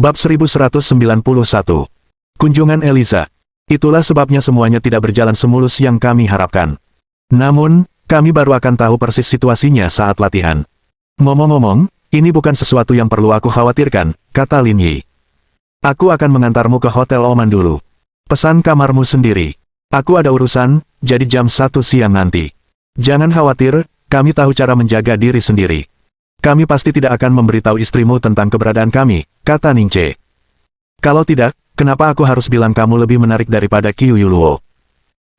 Bab 1191. Kunjungan Eliza. Itulah sebabnya semuanya tidak berjalan semulus yang kami harapkan. Namun, kami baru akan tahu persis situasinya saat latihan. Ngomong-ngomong, ini bukan sesuatu yang perlu aku khawatirkan, kata Lin Yi. Aku akan mengantarmu ke Hotel Oman dulu. Pesan kamarmu sendiri. Aku ada urusan, jadi jam 1 siang nanti. Jangan khawatir, kami tahu cara menjaga diri sendiri. Kami pasti tidak akan memberitahu istrimu tentang keberadaan kami, kata Ning Che. Kalau tidak, kenapa aku harus bilang kamu lebih menarik daripada Qiu Yuluo?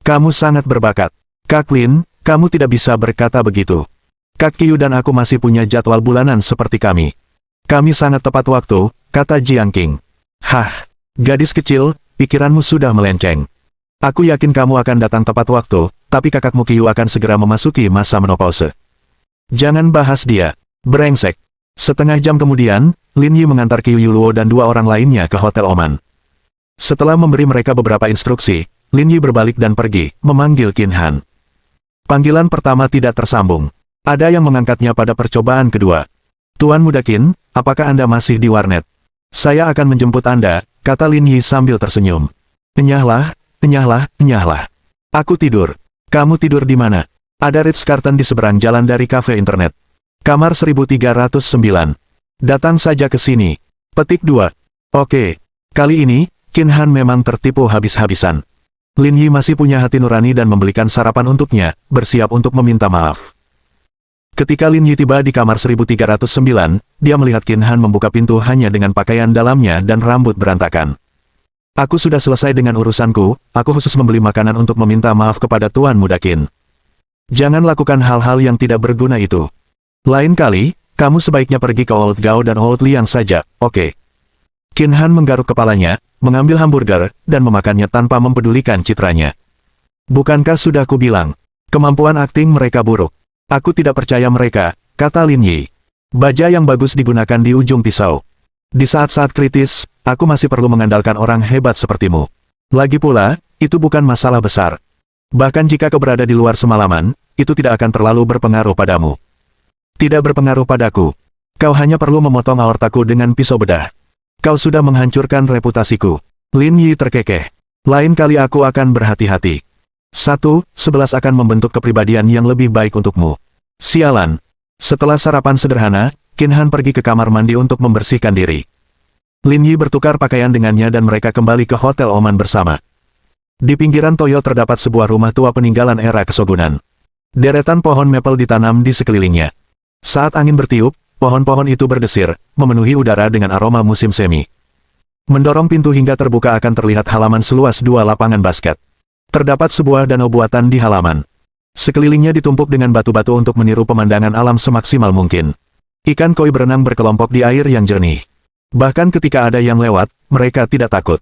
Kamu sangat berbakat. Kak Lin, kamu tidak bisa berkata begitu. Kak Qiu dan aku masih punya jadwal bulanan seperti kami. Kami sangat tepat waktu, kata Jiang Qing. Hah, gadis kecil, pikiranmu sudah melenceng. Aku yakin kamu akan datang tepat waktu, tapi kakakmu Qiu akan segera memasuki masa menopause. Jangan bahas dia. Brengsek. Setengah jam kemudian, Lin Yi mengantar Qiu Yuluo dan dua orang lainnya ke Hotel Oman. Setelah memberi mereka beberapa instruksi, Lin Yi berbalik dan pergi, memanggil Qin Han. Panggilan pertama tidak tersambung. Ada yang mengangkatnya pada percobaan kedua. Tuan Muda Qin, apakah Anda masih di warnet? Saya akan menjemput Anda, kata Lin Yi sambil tersenyum. Enyahlah, enyahlah, enyahlah. Aku tidur. Kamu tidur di mana? Ada Ritz-Carlton di seberang jalan dari kafe internet. Kamar 1309. Datang saja ke sini. Petik 2. Oke. Kali ini, Qin Han memang tertipu habis-habisan. Lin Yi masih punya hati nurani dan membelikan sarapan untuknya, bersiap untuk meminta maaf. Ketika Lin Yi tiba di kamar 1309, dia melihat Qin Han membuka pintu hanya dengan pakaian dalamnya dan rambut berantakan. Aku sudah selesai dengan urusanku, aku khusus membeli makanan untuk meminta maaf kepada Tuan Muda Qin. Jangan lakukan hal-hal yang tidak berguna itu. Lain kali, kamu sebaiknya pergi ke Old Gao dan Old Liang saja, oke? Qin Han menggaruk kepalanya, mengambil hamburger, dan memakannya tanpa mempedulikan citranya. Bukankah sudah kubilang, kemampuan akting mereka buruk. Aku tidak percaya mereka, kata Lin Yi. Baja yang bagus digunakan di ujung pisau. Di saat-saat kritis, aku masih perlu mengandalkan orang hebat sepertimu. Lagi pula, itu bukan masalah besar. Bahkan jika kau berada di luar semalaman, itu tidak akan terlalu berpengaruh padamu. Tidak berpengaruh padaku. Kau hanya perlu memotong aortaku dengan pisau bedah. Kau sudah menghancurkan reputasiku. Lin Yi terkekeh. Lain kali aku akan berhati-hati. 11 akan membentuk kepribadian yang lebih baik untukmu. Sialan. Setelah sarapan sederhana, Qin Han pergi ke kamar mandi untuk membersihkan diri. Lin Yi bertukar pakaian dengannya dan mereka kembali ke Hotel Oman bersama. Di pinggiran toyo terdapat sebuah rumah tua peninggalan era kesogunan. Deretan pohon maple ditanam di sekelilingnya. Saat angin bertiup, pohon-pohon itu berdesir, memenuhi udara dengan aroma musim semi. Mendorong pintu hingga terbuka akan terlihat halaman seluas 2 lapangan basket. Terdapat sebuah danau buatan di halaman. Sekelilingnya ditumpuk dengan batu-batu untuk meniru pemandangan alam semaksimal mungkin. Ikan koi berenang berkelompok di air yang jernih. Bahkan ketika ada yang lewat, mereka tidak takut.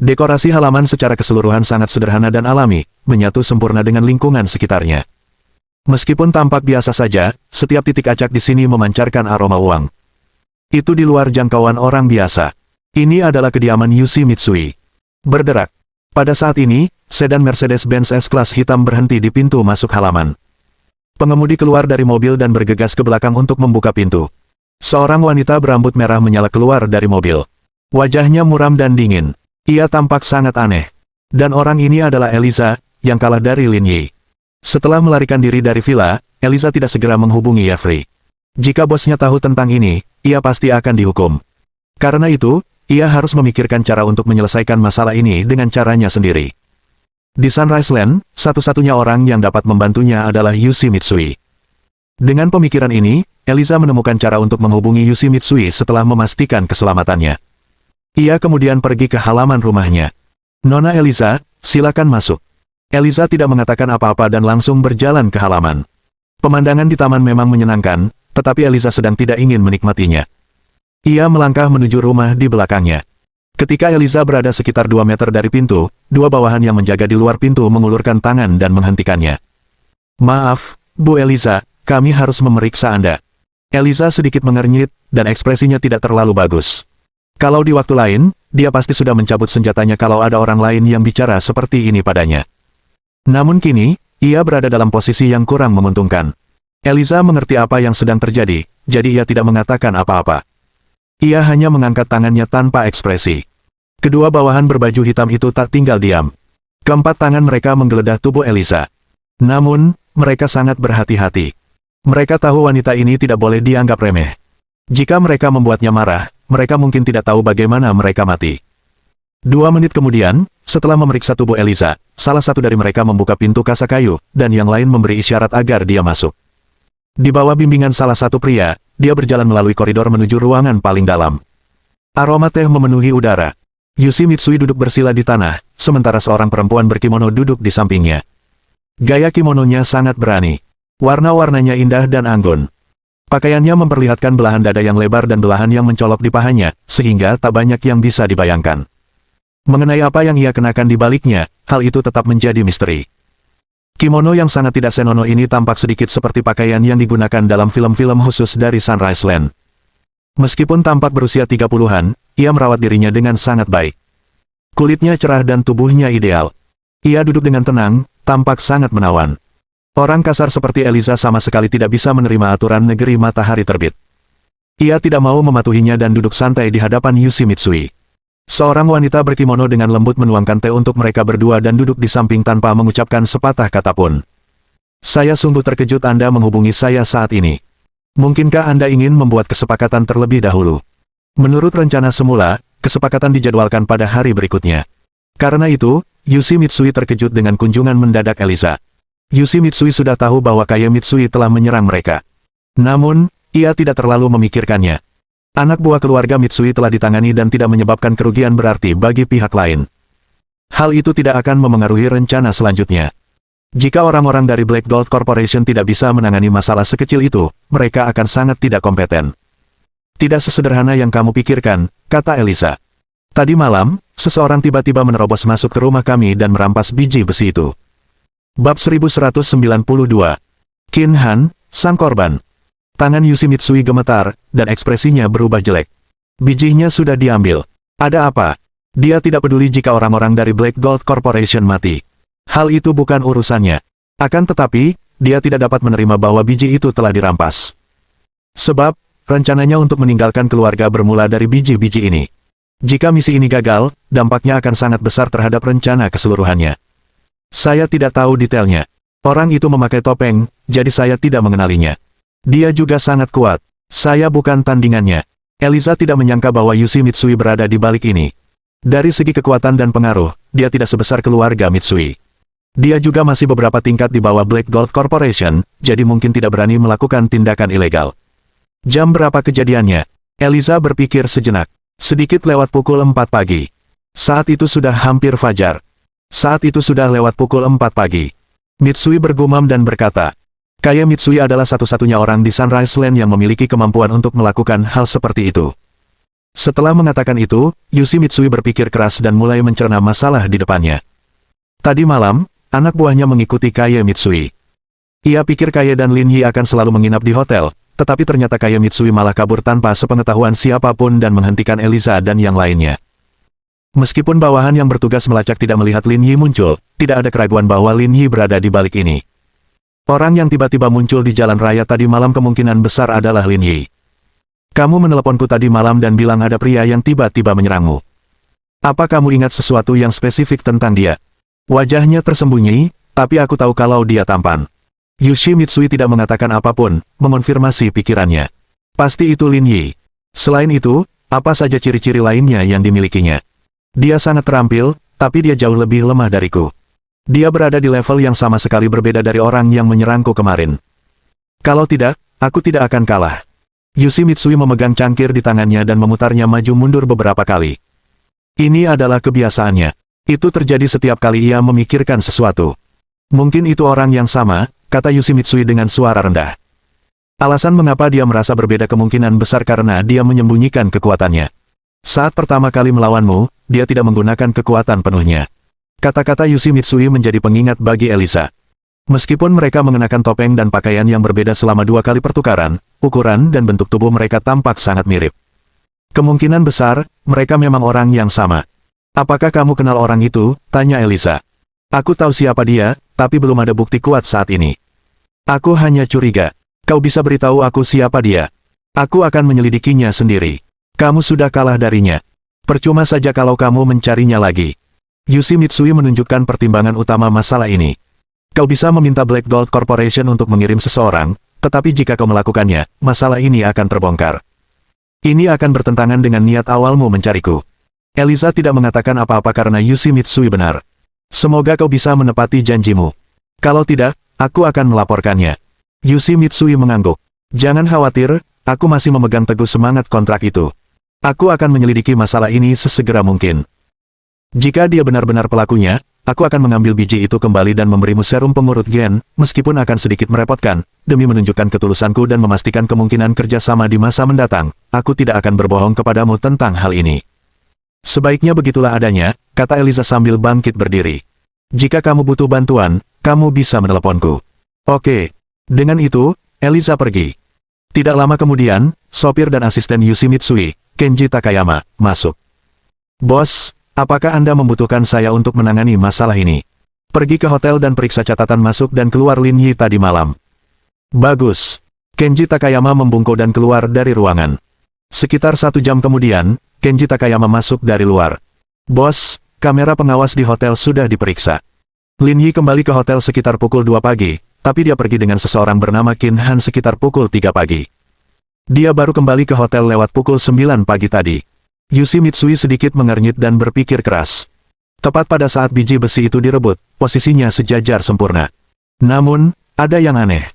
Dekorasi halaman secara keseluruhan sangat sederhana dan alami, menyatu sempurna dengan lingkungan sekitarnya. Meskipun tampak biasa saja, setiap titik acak di sini memancarkan aroma uang. Itu di luar jangkauan orang biasa. Ini adalah kediaman Yushi Mitsui. Berderak. Pada saat ini, sedan Mercedes-Benz S-Class hitam berhenti di pintu masuk halaman. Pengemudi keluar dari mobil dan bergegas ke belakang untuk membuka pintu. Seorang wanita berambut merah menyala keluar dari mobil. Wajahnya muram dan dingin. Ia tampak sangat aneh. Dan orang ini adalah Eliza, yang kalah dari Lin Yi. Setelah melarikan diri dari villa, Eliza tidak segera menghubungi Jeffrey. Jika bosnya tahu tentang ini, ia pasti akan dihukum. Karena itu, ia harus memikirkan cara untuk menyelesaikan masalah ini dengan caranya sendiri. Di Sunrise Land, satu-satunya orang yang dapat membantunya adalah Yushi Mitsui. Dengan pemikiran ini, Eliza menemukan cara untuk menghubungi Yushi Mitsui setelah memastikan keselamatannya. Ia kemudian pergi ke halaman rumahnya. Nona Eliza, silakan masuk. Eliza tidak mengatakan apa-apa dan langsung berjalan ke halaman. Pemandangan di taman memang menyenangkan, tetapi Eliza sedang tidak ingin menikmatinya. Ia melangkah menuju rumah di belakangnya. Ketika Eliza berada sekitar 2 meter dari pintu, dua bawahan yang menjaga di luar pintu mengulurkan tangan dan menghentikannya. Maaf, Bu Eliza, kami harus memeriksa Anda. Eliza sedikit mengernyit, dan ekspresinya tidak terlalu bagus. Kalau di waktu lain, dia pasti sudah mencabut senjatanya kalau ada orang lain yang bicara seperti ini padanya. Namun kini, ia berada dalam posisi yang kurang menguntungkan. Eliza mengerti apa yang sedang terjadi, jadi ia tidak mengatakan apa-apa. Ia hanya mengangkat tangannya tanpa ekspresi. Kedua bawahan berbaju hitam itu tak tinggal diam. Keempat tangan mereka menggeledah tubuh Elisa. Namun, mereka sangat berhati-hati. Mereka tahu wanita ini tidak boleh dianggap remeh. Jika mereka membuatnya marah, mereka mungkin tidak tahu bagaimana mereka mati. 2 menit kemudian, setelah memeriksa tubuh Elisa, salah satu dari mereka membuka pintu kasa kayu, dan yang lain memberi isyarat agar dia masuk. Di bawah bimbingan salah satu pria, dia berjalan melalui koridor menuju ruangan paling dalam. Aroma teh memenuhi udara. Yushi Mitsui duduk bersila di tanah, sementara seorang perempuan berkimono duduk di sampingnya. Gaya kimononya sangat berani. Warna-warnanya indah dan anggun. Pakaiannya memperlihatkan belahan dada yang lebar dan belahan yang mencolok di pahanya, sehingga tak banyak yang bisa dibayangkan. Mengenai apa yang ia kenakan di baliknya, hal itu tetap menjadi misteri. Kimono yang sangat tidak senonoh ini tampak sedikit seperti pakaian yang digunakan dalam film-film khusus dari Sunrise Land. Meskipun tampak berusia 30-an, ia merawat dirinya dengan sangat baik. Kulitnya cerah dan tubuhnya ideal. Ia duduk dengan tenang, tampak sangat menawan. Orang kasar seperti Elisa sama sekali tidak bisa menerima aturan negeri matahari terbit. Ia tidak mau mematuhinya dan duduk santai di hadapan Yushi Mitsui. Seorang wanita berkimono dengan lembut menuangkan teh untuk mereka berdua dan duduk di samping tanpa mengucapkan sepatah kata pun. Saya sungguh terkejut Anda menghubungi saya saat ini. Mungkinkah Anda ingin membuat kesepakatan terlebih dahulu? Menurut rencana semula, kesepakatan dijadwalkan pada hari berikutnya. Karena itu, Yushi Mitsui terkejut dengan kunjungan mendadak Elisa. Yushi Mitsui sudah tahu bahwa Kaya Mitsui telah menyerang mereka. Namun, ia tidak terlalu memikirkannya. Anak buah keluarga Mitsui telah ditangani dan tidak menyebabkan kerugian berarti bagi pihak lain. Hal itu tidak akan memengaruhi rencana selanjutnya. Jika orang-orang dari Black Gold Corporation tidak bisa menangani masalah sekecil itu, mereka akan sangat tidak kompeten. Tidak sesederhana yang kamu pikirkan, kata Elisa. Tadi malam, seseorang tiba-tiba menerobos masuk ke rumah kami dan merampas biji besi itu. Bab 1192. Qin Han, sang korban. Tangan Yushi Mitsui gemetar, dan ekspresinya berubah jelek. Bijinya sudah diambil. Ada apa? Dia tidak peduli jika orang-orang dari Black Gold Corporation mati. Hal itu bukan urusannya. Akan tetapi, dia tidak dapat menerima bahwa biji itu telah dirampas. Sebab, rencananya untuk meninggalkan keluarga bermula dari biji-biji ini. Jika misi ini gagal, dampaknya akan sangat besar terhadap rencana keseluruhannya. Saya tidak tahu detailnya. Orang itu memakai topeng, jadi saya tidak mengenalinya. Dia juga sangat kuat. Saya bukan tandingannya. Elisa tidak menyangka bahwa Yushi Mitsui berada di balik ini. Dari segi kekuatan dan pengaruh, dia tidak sebesar keluarga Mitsui. Dia juga masih beberapa tingkat di bawah Black Gold Corporation, jadi mungkin tidak berani melakukan tindakan ilegal. Jam berapa kejadiannya? Elisa berpikir sejenak. Sedikit lewat pukul 4 pagi. Saat itu sudah hampir fajar. Saat itu sudah lewat pukul 4 pagi. Mitsui bergumam dan berkata, Kaya Mitsui adalah satu-satunya orang di Sunrise Land yang memiliki kemampuan untuk melakukan hal seperti itu. Setelah mengatakan itu, Yushi Mitsui berpikir keras dan mulai mencerna masalah di depannya. Tadi malam, anak buahnya mengikuti Kaya Mitsui. Ia pikir Kaya dan Lin Yi akan selalu menginap di hotel, tetapi ternyata Kaya Mitsui malah kabur tanpa sepengetahuan siapapun dan menghentikan Elisa dan yang lainnya. Meskipun bawahan yang bertugas melacak tidak melihat Lin Yi muncul, tidak ada keraguan bahwa Lin Yi berada di balik ini. Orang yang tiba-tiba muncul di jalan raya tadi malam kemungkinan besar adalah Lin Yi. Kamu meneleponku tadi malam dan bilang ada pria yang tiba-tiba menyerangmu. Apa kamu ingat sesuatu yang spesifik tentang dia? Wajahnya tersembunyi, tapi aku tahu kalau dia tampan. Yushi Mitsui tidak mengatakan apapun, mengonfirmasi pikirannya. Pasti itu Lin Yi. Selain itu, apa saja ciri-ciri lainnya yang dimilikinya? Dia sangat terampil, tapi dia jauh lebih lemah dariku. Dia berada di level yang sama sekali berbeda dari orang yang menyerangku kemarin. Kalau tidak, aku tidak akan kalah. Yushi Mitsui memegang cangkir di tangannya dan memutarnya maju mundur beberapa kali. Ini adalah kebiasaannya. Itu terjadi setiap kali ia memikirkan sesuatu. Mungkin itu orang yang sama, kata Yushi Mitsui dengan suara rendah. Alasan mengapa dia merasa berbeda kemungkinan besar karena dia menyembunyikan kekuatannya. Saat pertama kali melawanmu, dia tidak menggunakan kekuatan penuhnya. Kata-kata Yushi Mitsui menjadi pengingat bagi Elisa. Meskipun mereka mengenakan topeng dan pakaian yang berbeda selama 2 kali pertukaran, ukuran dan bentuk tubuh mereka tampak sangat mirip. Kemungkinan besar, mereka memang orang yang sama. Apakah kamu kenal orang itu? Tanya Elisa. Aku tahu siapa dia, tapi belum ada bukti kuat saat ini. Aku hanya curiga. Kau bisa beritahu aku siapa dia? Aku akan menyelidikinya sendiri. Kamu sudah kalah darinya. Percuma saja kalau kamu mencarinya lagi. Yoshimitsui menunjukkan pertimbangan utama masalah ini. Kau bisa meminta Black Gold Corporation untuk mengirim seseorang, tetapi jika kau melakukannya, masalah ini akan terbongkar. Ini akan bertentangan dengan niat awalmu mencariku. Eliza tidak mengatakan apa-apa karena Yoshimitsui benar. Semoga kau bisa menepati janjimu. Kalau tidak, aku akan melaporkannya. Yoshimitsui mengangguk. Jangan khawatir, aku masih memegang teguh semangat kontrak itu. Aku akan menyelidiki masalah ini sesegera mungkin. Jika dia benar-benar pelakunya, aku akan mengambil biji itu kembali dan memberimu serum pengurut gen, meskipun akan sedikit merepotkan, demi menunjukkan ketulusanku dan memastikan kemungkinan kerjasama di masa mendatang, aku tidak akan berbohong kepadamu tentang hal ini. Sebaiknya begitulah adanya, kata Eliza sambil bangkit berdiri. Jika kamu butuh bantuan, kamu bisa meneleponku. Oke. Dengan itu, Eliza pergi. Tidak lama kemudian, sopir dan asisten Yoshimitsui, Kenji Takayama, masuk. Bos, apakah Anda membutuhkan saya untuk menangani masalah ini? Pergi ke hotel dan periksa catatan masuk dan keluar Lin Yi tadi malam. Bagus. Kenji Takayama membungkuk dan keluar dari ruangan. Sekitar 1 jam kemudian, Kenji Takayama masuk dari luar. Bos, kamera pengawas di hotel sudah diperiksa. Lin Yi kembali ke hotel sekitar pukul 2 pagi, tapi dia pergi dengan seseorang bernama Qin Han sekitar pukul 3 pagi. Dia baru kembali ke hotel lewat pukul 9 pagi tadi. Yoshimitsui sedikit mengernyit dan berpikir keras. Tepat pada saat biji besi itu direbut, posisinya sejajar sempurna. Namun, ada yang aneh.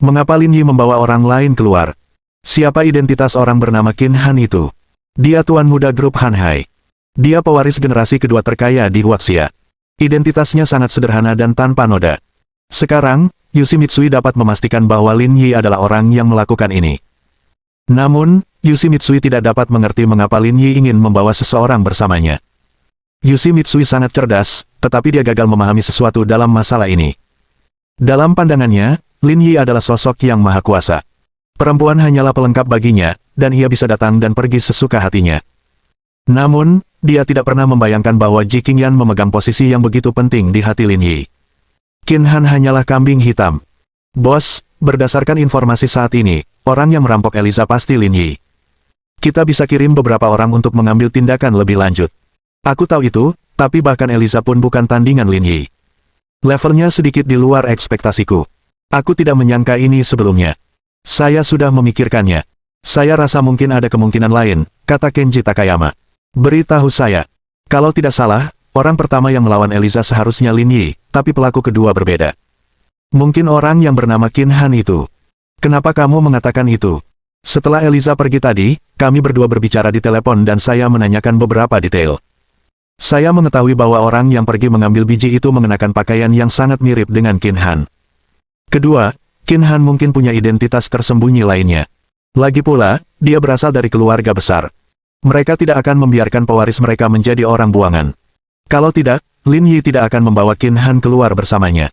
Mengapa Lin Yi membawa orang lain keluar? Siapa identitas orang bernama Qin Han itu? Dia tuan muda grup Hanhai. Dia pewaris generasi kedua terkaya di Huaxia. Identitasnya sangat sederhana dan tanpa noda. Sekarang, Yoshimitsui dapat memastikan bahwa Lin Yi adalah orang yang melakukan ini. Namun, Yoshimitsui tidak dapat mengerti mengapa Lin Yi ingin membawa seseorang bersamanya. Yoshimitsui sangat cerdas, tetapi dia gagal memahami sesuatu dalam masalah ini. Dalam pandangannya, Lin Yi adalah sosok yang maha kuasa. Perempuan hanyalah pelengkap baginya, dan ia bisa datang dan pergi sesuka hatinya. Namun, dia tidak pernah membayangkan bahwa Ji Qingyan memegang posisi yang begitu penting di hati Lin Yi. Qin Han hanyalah kambing hitam. Bos, berdasarkan informasi saat ini, orang yang merampok Eliza pasti Lin Yi. Kita bisa kirim beberapa orang untuk mengambil tindakan lebih lanjut. Aku tahu itu, tapi bahkan Eliza pun bukan tandingan Lin Yi. Levelnya sedikit di luar ekspektasiku. Aku tidak menyangka ini sebelumnya. Saya sudah memikirkannya. Saya rasa mungkin ada kemungkinan lain, kata Kenji Takayama. Beritahu saya. Kalau tidak salah, orang pertama yang melawan Eliza seharusnya Lin Yi, tapi pelaku kedua berbeda. Mungkin orang yang bernama Qin Han itu. Kenapa kamu mengatakan itu? Setelah Eliza pergi tadi, kami berdua berbicara di telepon dan saya menanyakan beberapa detail. Saya mengetahui bahwa orang yang pergi mengambil biji itu mengenakan pakaian yang sangat mirip dengan Qin Han. Kedua, Qin Han mungkin punya identitas tersembunyi lainnya. Lagi pula, dia berasal dari keluarga besar. Mereka tidak akan membiarkan pewaris mereka menjadi orang buangan. Kalau tidak, Lin Yi tidak akan membawa Qin Han keluar bersamanya.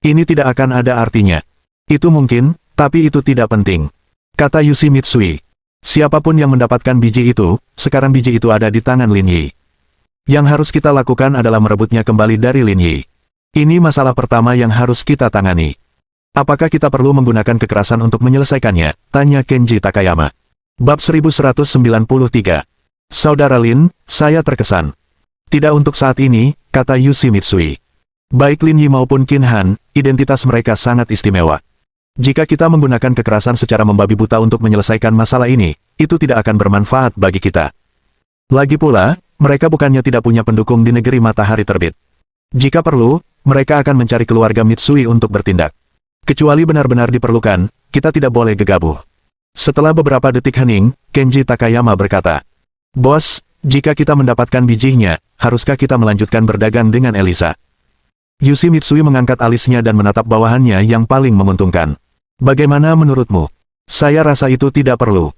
Ini tidak akan ada artinya. Itu mungkin, tapi itu tidak penting. Kata Yoshimitsui. Siapapun yang mendapatkan biji itu, sekarang biji itu ada di tangan Lin Yi. Yang harus kita lakukan adalah merebutnya kembali dari Lin Yi. Ini masalah pertama yang harus kita tangani. Apakah kita perlu menggunakan kekerasan untuk menyelesaikannya? Tanya Kenji Takayama. Bab 1193. Saudara Lin, saya terkesan. Tidak untuk saat ini, kata Yoshimitsui. Baik Lin Yi maupun Qin Han, identitas mereka sangat istimewa. Jika kita menggunakan kekerasan secara membabi buta untuk menyelesaikan masalah ini, itu tidak akan bermanfaat bagi kita. Lagi pula, mereka bukannya tidak punya pendukung di negeri matahari terbit. Jika perlu, mereka akan mencari keluarga Mitsui untuk bertindak. Kecuali benar-benar diperlukan, kita tidak boleh gegabah. Setelah beberapa detik hening, Kenji Takayama berkata, Bos, jika kita mendapatkan bijinya, haruskah kita melanjutkan berdagang dengan Eliza? Yoshimitsui mengangkat alisnya dan menatap bawahannya yang paling menguntungkan. Bagaimana menurutmu? Saya rasa itu tidak perlu.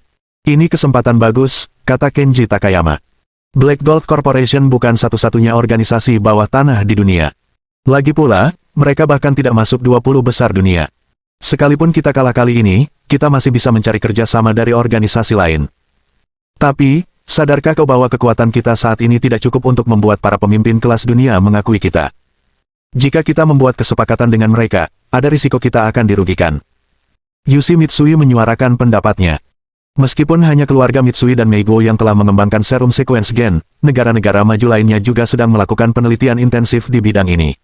Ini kesempatan bagus, kata Kenji Takayama. Black Gold Corporation bukan satu-satunya organisasi bawah tanah di dunia. Lagi pula, mereka bahkan tidak masuk 20 besar dunia. Sekalipun kita kalah kali ini, kita masih bisa mencari kerjasama dari organisasi lain. Tapi, sadarkah kau bahwa kekuatan kita saat ini tidak cukup untuk membuat para pemimpin kelas dunia mengakui kita? Jika kita membuat kesepakatan dengan mereka, ada risiko kita akan dirugikan. Yoshimitsui menyuarakan pendapatnya. Meskipun hanya keluarga Mitsui dan Meigo yang telah mengembangkan serum sequence gen, negara-negara maju lainnya juga sedang melakukan penelitian intensif di bidang ini.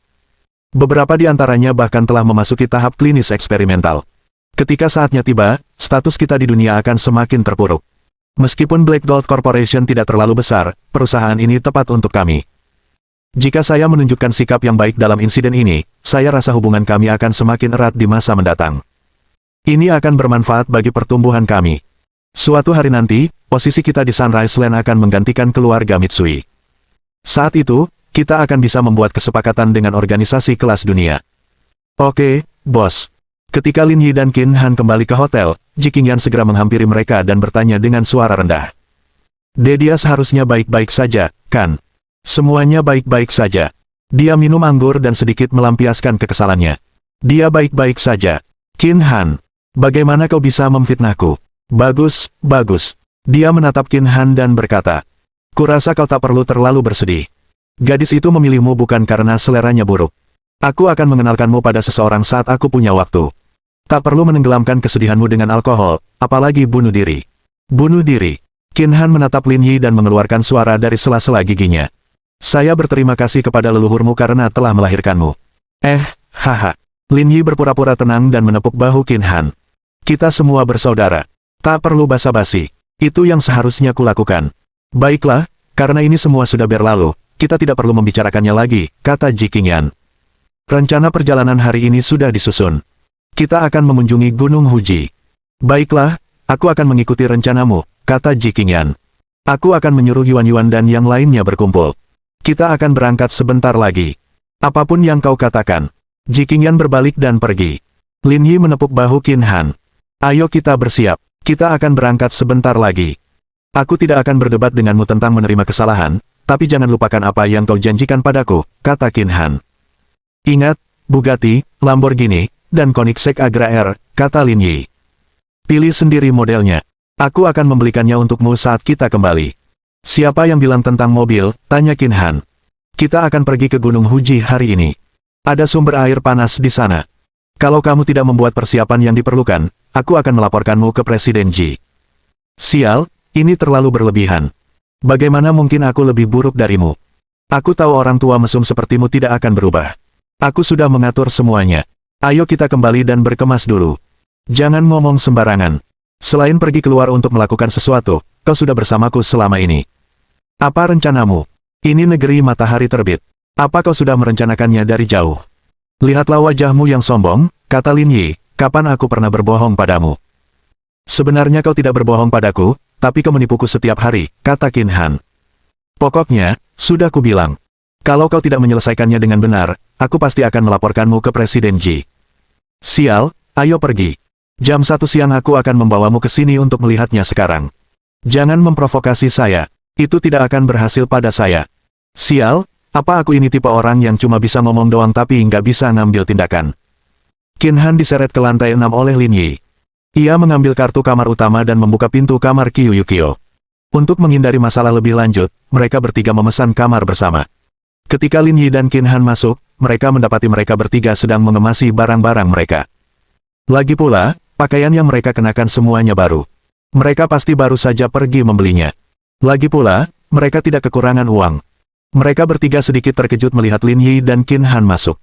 Beberapa di antaranya bahkan telah memasuki tahap klinis eksperimental. Ketika saatnya tiba, status kita di dunia akan semakin terpuruk. Meskipun Black Gold Corporation tidak terlalu besar, perusahaan ini tepat untuk kami. Jika saya menunjukkan sikap yang baik dalam insiden ini, saya rasa hubungan kami akan semakin erat di masa mendatang. Ini akan bermanfaat bagi pertumbuhan kami. Suatu hari nanti, posisi kita di Sunrise Land akan menggantikan keluarga Mitsui. Saat itu, kita akan bisa membuat kesepakatan dengan organisasi kelas dunia. Oke, bos. Ketika Lin Yi dan Qin Han kembali ke hotel, Ji Qingyan segera menghampiri mereka dan bertanya dengan suara rendah. Dia seharusnya baik-baik saja, kan? Semuanya baik-baik saja. Dia minum anggur dan sedikit melampiaskan kekesalannya. Dia baik-baik saja. Qin Han, bagaimana kau bisa memfitnahku? Bagus, bagus. Dia menatap Qin Han dan berkata, kurasa kau tak perlu terlalu bersedih. Gadis itu memilihmu bukan karena seleranya buruk. Aku akan mengenalkanmu pada seseorang saat aku punya waktu. Tak perlu menenggelamkan kesedihanmu dengan alkohol, apalagi bunuh diri. Bunuh diri. Qin Han menatap Lin Yi dan mengeluarkan suara dari sela-sela giginya. Saya berterima kasih kepada leluhurmu karena telah melahirkanmu. Haha. Lin Yi berpura-pura tenang dan menepuk bahu Qin Han. Kita semua bersaudara. Tak perlu basa-basi. Itu yang seharusnya kulakukan. Baiklah, karena ini semua sudah berlalu, kita tidak perlu membicarakannya lagi, kata Ji Qingyan. Rencana perjalanan hari ini sudah disusun. Kita akan mengunjungi Gunung Huji. Baiklah, aku akan mengikuti rencanamu, kata Ji Qingyan. Aku akan menyuruh Yuan dan yang lainnya berkumpul. Kita akan berangkat sebentar lagi. Apapun yang kau katakan. Ji Qingyan berbalik dan pergi. Lin Yi menepuk bahu Qin Han. Ayo kita bersiap. Kita akan berangkat sebentar lagi. Aku tidak akan berdebat denganmu tentang menerima kesalahan, tapi jangan lupakan apa yang kau janjikan padaku, kata Qin Han. Ingat, Bugatti, Lamborghini, dan Koenigsegg Agra R, kata Lin Yi. Pilih sendiri modelnya. Aku akan membelikannya untukmu saat kita kembali. Siapa yang bilang tentang mobil, tanya Qin Han. Kita akan pergi ke Gunung Huji hari ini. Ada sumber air panas di sana. Kalau kamu tidak membuat persiapan yang diperlukan, aku akan melaporkanmu ke Presiden Ji. Sial, ini terlalu berlebihan. Bagaimana mungkin aku lebih buruk darimu? Aku tahu orang tua mesum sepertimu tidak akan berubah. Aku sudah mengatur semuanya. Ayo kita kembali dan berkemas dulu. Jangan ngomong sembarangan. Selain pergi keluar untuk melakukan sesuatu, kau sudah bersamaku selama ini. Apa rencanamu? Ini negeri matahari terbit. Apa kau sudah merencanakannya dari jauh? Lihatlah wajahmu yang sombong, kata Lin Yi, kapan aku pernah berbohong padamu? Sebenarnya kau tidak berbohong padaku, tapi kau menipuku setiap hari, kata Qin Han. Pokoknya, sudah kubilang. Kalau kau tidak menyelesaikannya dengan benar, aku pasti akan melaporkanmu ke Presiden Ji. Sial, ayo pergi. Jam 1 siang aku akan membawamu ke sini untuk melihatnya sekarang. Jangan memprovokasi saya. Itu tidak akan berhasil pada saya. Sial, apa aku ini tipe orang yang cuma bisa ngomong doang tapi nggak bisa ngambil tindakan? Qin Han diseret ke lantai 6 oleh Lin Yi. Ia mengambil kartu kamar utama dan membuka pintu kamar Kyuyukyo. Untuk menghindari masalah lebih lanjut, mereka bertiga memesan kamar bersama. Ketika Lin Yi dan Qin Han masuk, mereka mendapati mereka bertiga sedang mengemasi barang-barang mereka. Lagi pula, pakaian yang mereka kenakan semuanya baru. Mereka pasti baru saja pergi membelinya. Lagi pula, mereka tidak kekurangan uang. Mereka bertiga sedikit terkejut melihat Lin Yi dan Qin Han masuk.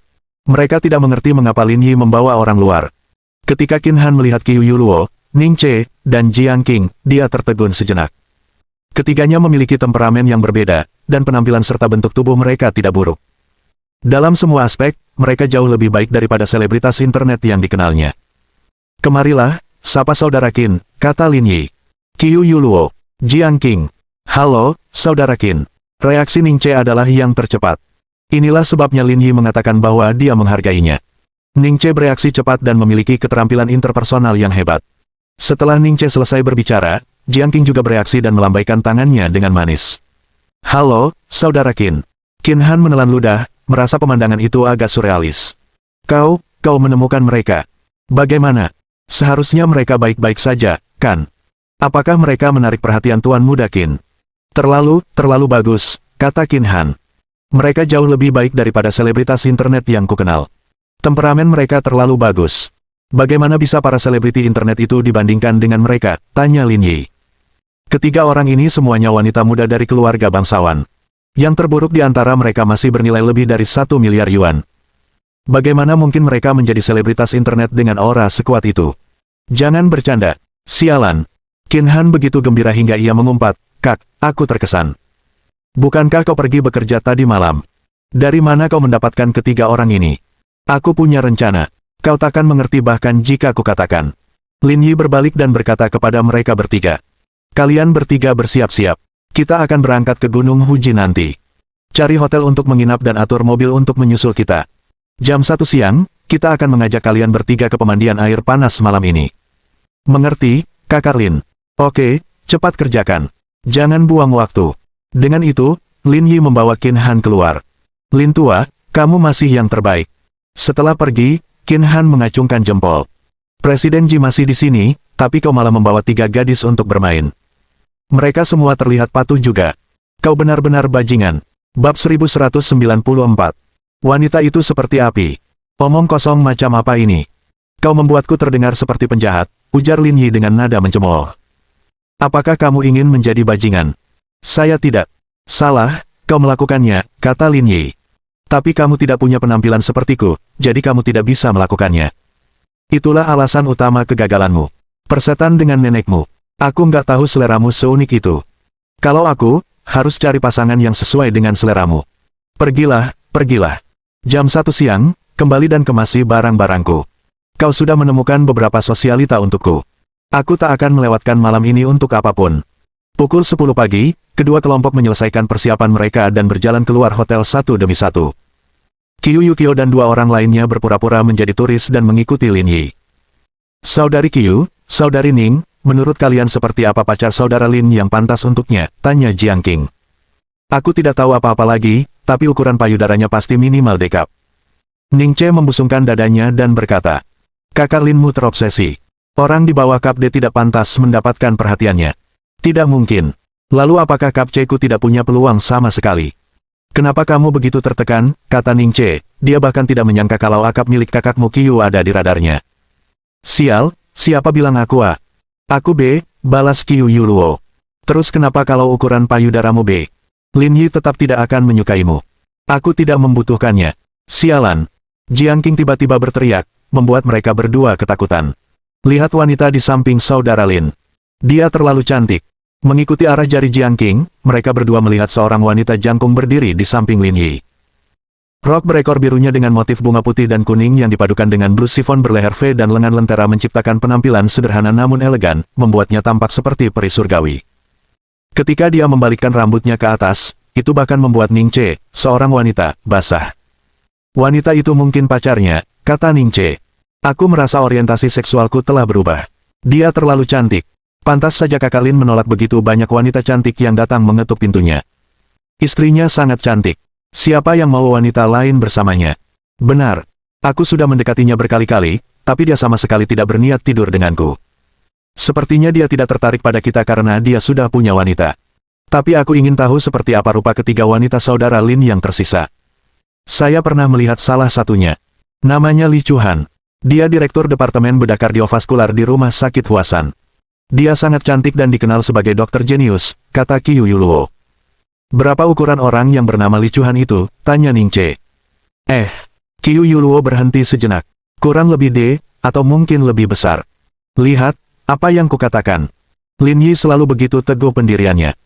Mereka tidak mengerti mengapa Lin Yi membawa orang luar. Ketika Qin Han melihat Qiu Luo, Ning Che, dan Jiang Qing, dia tertegun sejenak. Ketiganya memiliki temperamen yang berbeda, dan penampilan serta bentuk tubuh mereka tidak buruk. Dalam semua aspek, mereka jauh lebih baik daripada selebritas internet yang dikenalnya. Kemarilah, sapa saudara Qin, kata Lin Yi. Qiu Luo, Jiang Qing. Halo, saudara Qin. Reaksi Ning Che adalah yang tercepat. Inilah sebabnya Lin Yi mengatakan bahwa dia menghargainya. Ning Che bereaksi cepat dan memiliki keterampilan interpersonal yang hebat. Setelah Ning Che selesai berbicara, Jiang Qing juga bereaksi dan melambaikan tangannya dengan manis. Halo, saudara Qin. Qin Han menelan ludah, merasa pemandangan itu agak surrealis. Kau menemukan mereka. Bagaimana? Seharusnya mereka baik-baik saja, kan? Apakah mereka menarik perhatian Tuan Muda Qin? Terlalu bagus, kata Qin Han. Mereka jauh lebih baik daripada selebritas internet yang kukenal. Temperamen mereka terlalu bagus. Bagaimana bisa para selebriti internet itu dibandingkan dengan mereka? Tanya Lin Yi. Ketiga orang ini semuanya wanita muda dari keluarga bangsawan. Yang terburuk di antara mereka masih bernilai lebih dari 1 miliar yuan. Bagaimana mungkin mereka menjadi selebritas internet dengan aura sekuat itu? Jangan bercanda. Sialan. Qin Han begitu gembira hingga ia mengumpat, "Kak, aku terkesan. Bukankah kau pergi bekerja tadi malam? Dari mana kau mendapatkan ketiga orang ini? Aku punya rencana. Kau takkan mengerti bahkan jika aku katakan." Lin Yi berbalik dan berkata kepada mereka bertiga. "Kalian bertiga bersiap-siap. Kita akan berangkat ke Gunung Huji nanti. Cari hotel untuk menginap dan atur mobil untuk menyusul kita. Jam 1 siang, kita akan mengajak kalian bertiga ke pemandian air panas malam ini. Mengerti, Kakak Lin? Oke, cepat kerjakan. Jangan buang waktu." Dengan itu, Lin Yi membawa Qin Han keluar. "Lin tua, kamu masih yang terbaik." Setelah pergi, Qin Han mengacungkan jempol. "Presiden Ji masih di sini, tapi kau malah membawa 3 gadis untuk bermain. Mereka semua terlihat patuh juga. Kau benar-benar bajingan." Bab 1194. Wanita itu seperti api. "Omong kosong macam apa ini? Kau membuatku terdengar seperti penjahat," ujar Lin Yi dengan nada mencemooh. "Apakah kamu ingin menjadi bajingan?" "Saya tidak." "Salah, kau melakukannya," kata Lin Yi. "Tapi kamu tidak punya penampilan sepertiku, jadi kamu tidak bisa melakukannya. Itulah alasan utama kegagalanmu. Persetan dengan nenekmu. Aku nggak tahu seleramu seunik itu. Kalau aku, harus cari pasangan yang sesuai dengan seleramu. Pergilah, pergilah. Jam 1 siang, kembali dan kemasi barang-barangku. Kau sudah menemukan beberapa sosialita untukku. Aku tak akan melewatkan malam ini untuk apapun." Pukul 10 pagi, kedua kelompok menyelesaikan persiapan mereka dan berjalan keluar hotel satu demi satu. Qiu Yukio dan 2 orang lainnya berpura-pura menjadi turis dan mengikuti Lin Yi. "Saudari Qiu, Saudari Ning, menurut kalian seperti apa pacar saudara Lin yang pantas untuknya?" tanya Jiang Qing. "Aku tidak tahu apa-apa lagi, tapi ukuran payudaranya pasti minimal dekap." Ning Che membusungkan dadanya dan berkata, "Kakak Linmu terobsesi. Orang di bawah Kap D tidak pantas mendapatkan perhatiannya." "Tidak mungkin. Lalu apakah Kap C ku tidak punya peluang sama sekali?" "Kenapa kamu begitu tertekan?" kata Ning Che. Dia bahkan tidak menyangka kalau akap milik kakakmu Qiu ada di radarnya. "Sial, siapa bilang aku A? Aku B," balas Qiu Yuluo. "Terus kenapa kalau ukuran payudaramu B? Lin Yi tetap tidak akan menyukaimu. Aku tidak membutuhkannya." "Sialan." Jiang Qing tiba-tiba berteriak, membuat mereka berdua ketakutan. "Lihat wanita di samping saudara Lin. Dia terlalu cantik." Mengikuti arah jari Jiang Qing, mereka berdua melihat seorang wanita jangkung berdiri di samping Lin Yi. Rok berekor birunya dengan motif bunga putih dan kuning yang dipadukan dengan blus sifon berleher V dan lengan lentera menciptakan penampilan sederhana namun elegan, membuatnya tampak seperti peri surgawi. Ketika dia membalikkan rambutnya ke atas, itu bahkan membuat Ning Che, seorang wanita, basah. "Wanita itu mungkin pacarnya," kata Ning Che. "Aku merasa orientasi seksualku telah berubah. Dia terlalu cantik. Pantas saja Kakak Lin menolak begitu banyak wanita cantik yang datang mengetuk pintunya. Istrinya sangat cantik. Siapa yang mau wanita lain bersamanya?" "Benar. Aku sudah mendekatinya berkali-kali, tapi dia sama sekali tidak berniat tidur denganku. Sepertinya dia tidak tertarik pada kita karena dia sudah punya wanita. Tapi aku ingin tahu seperti apa rupa ketiga wanita saudara Lin yang tersisa. Saya pernah melihat salah satunya. Namanya Li Chuhan. Dia direktur Departemen Bedah Kardiovaskular di Rumah Sakit Huasan. Dia sangat cantik dan dikenal sebagai dokter jenius," kata Qiu Yuluo. "Berapa ukuran orang yang bernama Li Chuhan itu?" tanya Ning Che. Qiu Yuluo berhenti sejenak. "Kurang lebih D, atau mungkin lebih besar. Lihat, apa yang kukatakan." Lin Yi selalu begitu teguh pendiriannya.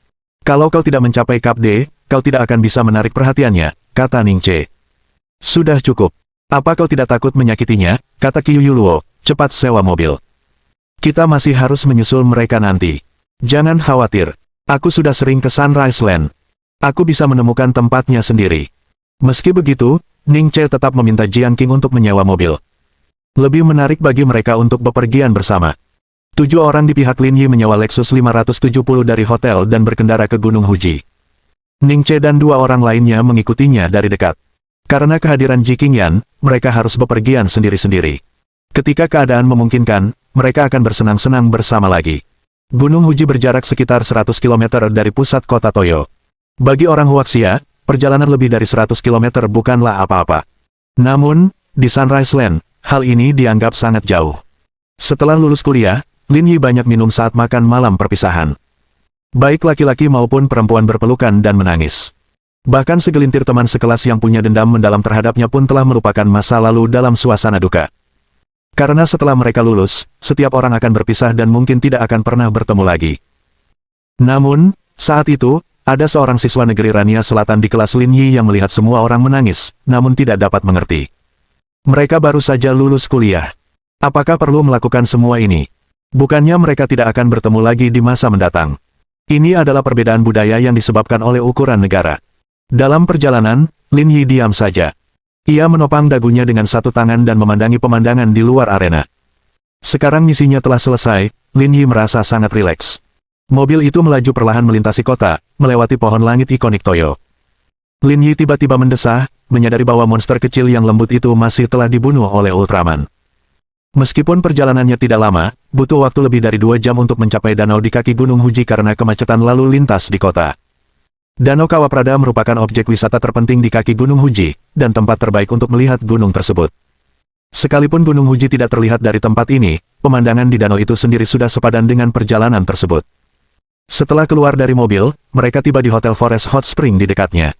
"Kalau kau tidak mencapai Kap D, kau tidak akan bisa menarik perhatiannya," kata Ning Che. "Sudah cukup. Apa kau tidak takut menyakitinya?" kata Qiu Yuluo. "Cepat sewa mobil. Kita masih harus menyusul mereka nanti. Jangan khawatir. Aku sudah sering ke Sunrise Land. Aku bisa menemukan tempatnya sendiri." Meski begitu, Ning Che tetap meminta Jiang Qing untuk menyewa mobil. Lebih menarik bagi mereka untuk bepergian bersama. 7 orang di pihak Lin Yi menyewa Lexus 570 dari hotel dan berkendara ke Gunung Huji. Ning Che dan 2 orang lainnya mengikutinya dari dekat. Karena kehadiran Ji Qingyan, mereka harus bepergian sendiri-sendiri. Ketika keadaan memungkinkan, mereka akan bersenang-senang bersama lagi. Gunung Huji berjarak sekitar 100 km dari pusat kota Toyo. Bagi orang Huaxia, perjalanan lebih dari 100 km bukanlah apa-apa. Namun, di Sunrise Land, hal ini dianggap sangat jauh. Setelah lulus kuliah, Lin Yi banyak minum saat makan malam perpisahan. Baik laki-laki maupun perempuan berpelukan dan menangis. Bahkan segelintir teman sekelas yang punya dendam mendalam terhadapnya pun telah melupakan masa lalu dalam suasana duka. Karena setelah mereka lulus, setiap orang akan berpisah dan mungkin tidak akan pernah bertemu lagi. Namun, saat itu, ada seorang siswa negeri Rania Selatan di kelas Lin Yi yang melihat semua orang menangis, namun tidak dapat mengerti. Mereka baru saja lulus kuliah. Apakah perlu melakukan semua ini? Bukannya mereka tidak akan bertemu lagi di masa mendatang. Ini adalah perbedaan budaya yang disebabkan oleh ukuran negara. Dalam perjalanan, Lin Yi diam saja. Ia menopang dagunya dengan satu tangan dan memandangi pemandangan di luar arena. Sekarang misinya telah selesai, Lin Yi merasa sangat rileks. Mobil itu melaju perlahan melintasi kota, melewati pohon langit ikonik Toyo. Lin Yi tiba-tiba mendesah, menyadari bahwa monster kecil yang lembut itu masih telah dibunuh oleh Ultraman. Meskipun perjalanannya tidak lama, butuh waktu lebih dari 2 jam untuk mencapai danau di kaki Gunung Fuji karena kemacetan lalu lintas di kota. Danau Kawaprada merupakan objek wisata terpenting di kaki Gunung Fuji, dan tempat terbaik untuk melihat gunung tersebut. Sekalipun Gunung Fuji tidak terlihat dari tempat ini, pemandangan di danau itu sendiri sudah sepadan dengan perjalanan tersebut. Setelah keluar dari mobil, mereka tiba di Hotel Forest Hot Spring di dekatnya.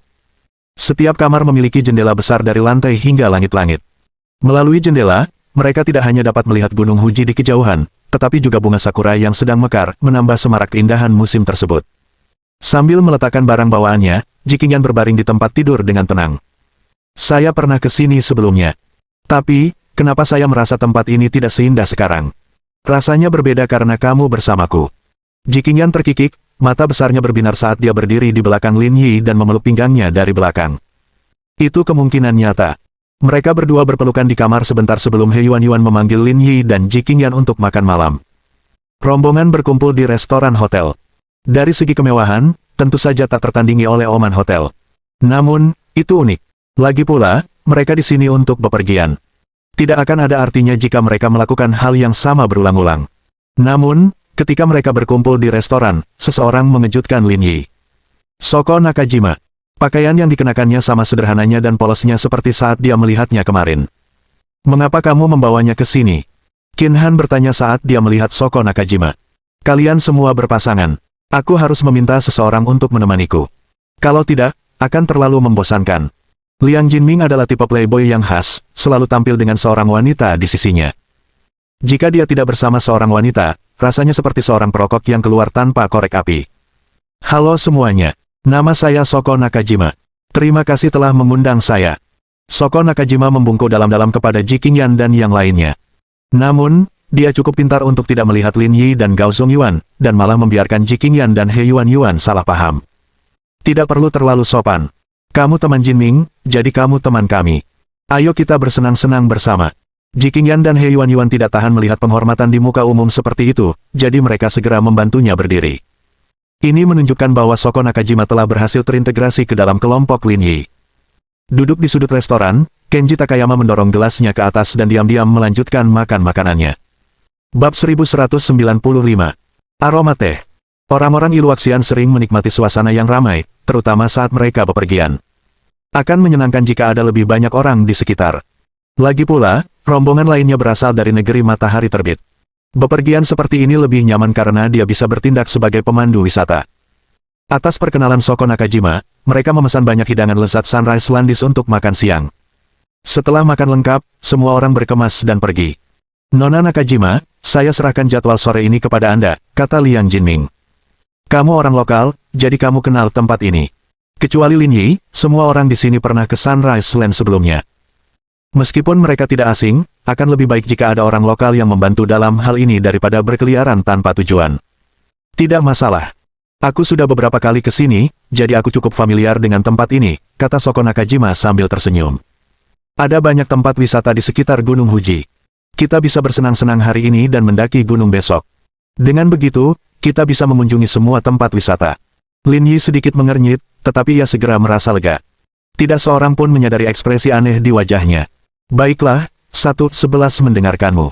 Setiap kamar memiliki jendela besar dari lantai hingga langit-langit. Melalui jendela, mereka tidak hanya dapat melihat Gunung Fuji di kejauhan, tetapi juga bunga sakura yang sedang mekar, menambah semarak keindahan musim tersebut. Sambil meletakkan barang bawaannya, Jikinyan berbaring di tempat tidur dengan tenang. Saya pernah ke sini sebelumnya. Tapi, kenapa saya merasa tempat ini tidak seindah sekarang? Rasanya berbeda karena kamu bersamaku. Jikinyan terkikik, mata besarnya berbinar saat dia berdiri di belakang Lin Yi dan memeluk pinggangnya dari belakang. Itu kemungkinan nyata. Mereka berdua berpelukan di kamar sebentar sebelum He Yuan memanggil Lin Yi dan Jikinyan untuk makan malam. Rombongan berkumpul di restoran hotel. Dari segi kemewahan, tentu saja tak tertandingi oleh Oman Hotel. Namun, itu unik. Lagi pula, mereka di sini untuk bepergian. Tidak akan ada artinya jika mereka melakukan hal yang sama berulang-ulang. Namun, ketika mereka berkumpul di restoran, seseorang mengejutkan Lin Yi. Soko Nakajima. Pakaian yang dikenakannya sama sederhananya dan polosnya seperti saat dia melihatnya kemarin. Mengapa kamu membawanya ke sini? Qin Han bertanya saat dia melihat Soko Nakajima. Kalian semua berpasangan. Aku harus meminta seseorang untuk menemaniku. Kalau tidak, akan terlalu membosankan. Liang Jinming adalah tipe playboy yang khas, selalu tampil dengan seorang wanita di sisinya. Jika dia tidak bersama seorang wanita, rasanya seperti seorang perokok yang keluar tanpa korek api. Halo semuanya. Nama saya Soko Nakajima. Terima kasih telah mengundang saya. Soko Nakajima membungkuk dalam-dalam kepada Jikinyan dan yang lainnya. Namun, dia cukup pintar untuk tidak melihat Lin Yi dan Gao Zongyuan, dan malah membiarkan Jikinyan dan He Yuan salah paham. Tidak perlu terlalu sopan. Kamu teman Jinming, jadi kamu teman kami. Ayo kita bersenang-senang bersama. Jikinyan dan He Yuan tidak tahan melihat penghormatan di muka umum seperti itu, jadi mereka segera membantunya berdiri. Ini menunjukkan bahwa Soko Nakajima telah berhasil terintegrasi ke dalam kelompok Lin Yi. Duduk di sudut restoran, Kenji Takayama mendorong gelasnya ke atas dan diam-diam melanjutkan makan makanannya. Bab 1195. Aroma teh. Orang-orang Iluaxian sering menikmati suasana yang ramai, terutama saat mereka bepergian. Akan menyenangkan jika ada lebih banyak orang di sekitar. Lagi pula, rombongan lainnya berasal dari negeri matahari terbit. Bepergian seperti ini lebih nyaman karena dia bisa bertindak sebagai pemandu wisata. Atas perkenalan Soko Nakajima, mereka memesan banyak hidangan lezat Sunrise Landis untuk makan siang. Setelah makan lengkap, semua orang berkemas dan pergi. Nona Nakajima, saya serahkan jadwal sore ini kepada Anda, kata Liang Jinming. Kamu orang lokal, jadi kamu kenal tempat ini. Kecuali Lin Yi, semua orang di sini pernah ke Sunrise Land sebelumnya. Meskipun mereka tidak asing, akan lebih baik jika ada orang lokal yang membantu dalam hal ini daripada berkeliaran tanpa tujuan. Tidak masalah. Aku sudah beberapa kali ke sini, jadi aku cukup familiar dengan tempat ini, kata Soko Nakajima sambil tersenyum. Ada banyak tempat wisata di sekitar Gunung Fuji. Kita bisa bersenang-senang hari ini dan mendaki gunung besok. Dengan begitu, kita bisa mengunjungi semua tempat wisata. Lin Yi sedikit mengernyit, tetapi ia segera merasa lega. Tidak seorang pun menyadari ekspresi aneh di wajahnya. Baiklah, 1-11 mendengarkanmu.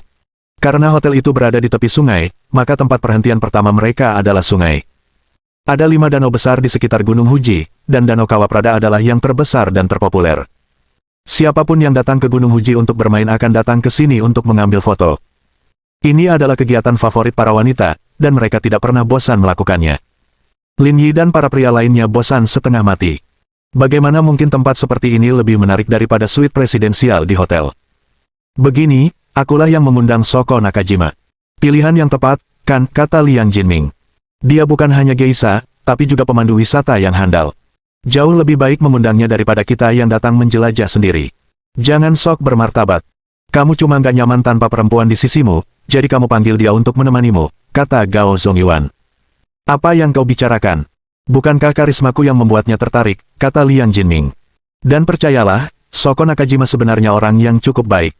Karena hotel itu berada di tepi sungai, maka tempat perhentian pertama mereka adalah sungai. Ada 5 danau besar di sekitar Gunung Fuji, dan Danau Kawaprada adalah yang terbesar dan terpopuler. Siapapun yang datang ke Gunung Huji untuk bermain akan datang ke sini untuk mengambil foto. Ini adalah kegiatan favorit para wanita, dan mereka tidak pernah bosan melakukannya. Lin Yi dan para pria lainnya bosan setengah mati. Bagaimana mungkin tempat seperti ini lebih menarik daripada suite presidensial di hotel? Begini, akulah yang mengundang Shoko Nakajima. Pilihan yang tepat, kan, kata Liang Jinming. Dia bukan hanya geisha, tapi juga pemandu wisata yang handal. Jauh lebih baik mengundangnya daripada kita yang datang menjelajah sendiri. Jangan sok bermartabat. Kamu cuma gak nyaman tanpa perempuan di sisimu, jadi kamu panggil dia untuk menemanimu, kata Gao Zongyuan. Apa yang kau bicarakan? Bukankah karismaku yang membuatnya tertarik, kata Liang Jinming. Dan percayalah, Shoko Nakajima sebenarnya orang yang cukup baik.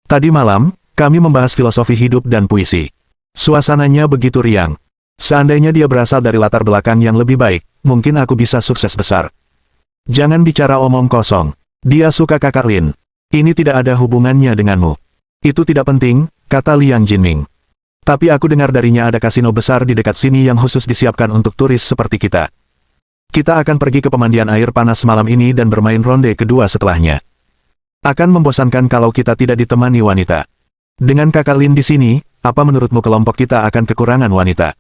Tadi malam, kami membahas filosofi hidup dan puisi. Suasananya begitu riang. Seandainya dia berasal dari latar belakang yang lebih baik, mungkin aku bisa sukses besar. Jangan bicara omong kosong. Dia suka kakak Lin. Ini tidak ada hubungannya denganmu. Itu tidak penting, kata Liang Jinming. Tapi aku dengar darinya ada kasino besar di dekat sini yang khusus disiapkan untuk turis seperti kita. Kita akan pergi ke pemandian air panas malam ini dan bermain ronde kedua setelahnya. Akan membosankan kalau kita tidak ditemani wanita. Dengan kakak Lin di sini, apa menurutmu kelompok kita akan kekurangan wanita?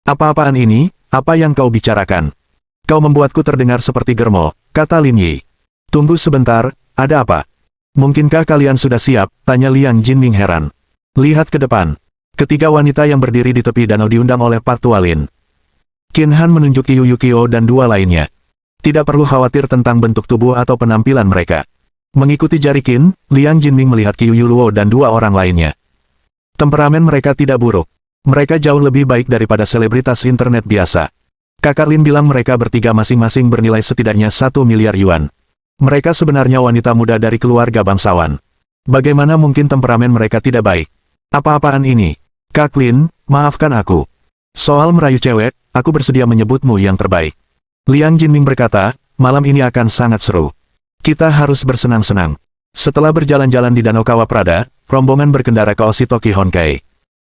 Apa-apaan ini? Apa yang kau bicarakan? Kau membuatku terdengar seperti germo, kata Lin Yi. Tunggu sebentar, ada apa? Mungkinkah kalian sudah siap? Tanya Liang Jinming heran. Lihat ke depan. Ketiga wanita yang berdiri di tepi danau diundang oleh Pak Tua Lin. Qin Han menunjuk Qiu Yukio dan dua lainnya. Tidak perlu khawatir tentang bentuk tubuh atau penampilan mereka. Mengikuti jari Qin, Liang Jinming melihat Qiu Yuluo dan dua orang lainnya. Temperamen mereka tidak buruk. Mereka jauh lebih baik daripada selebritas internet biasa. Kakak Lin bilang mereka bertiga masing-masing bernilai setidaknya 1 miliar yuan. Mereka sebenarnya wanita muda dari keluarga bangsawan. Bagaimana mungkin temperamen mereka tidak baik? Apa-apaan ini? Kak Lin, maafkan aku. Soal merayu cewek, aku bersedia menyebutmu yang terbaik. Liang Jinming berkata, malam ini akan sangat seru. Kita harus bersenang-senang. Setelah berjalan-jalan di Danau Kawaprada, rombongan berkendara ke Oshitoki Honkai.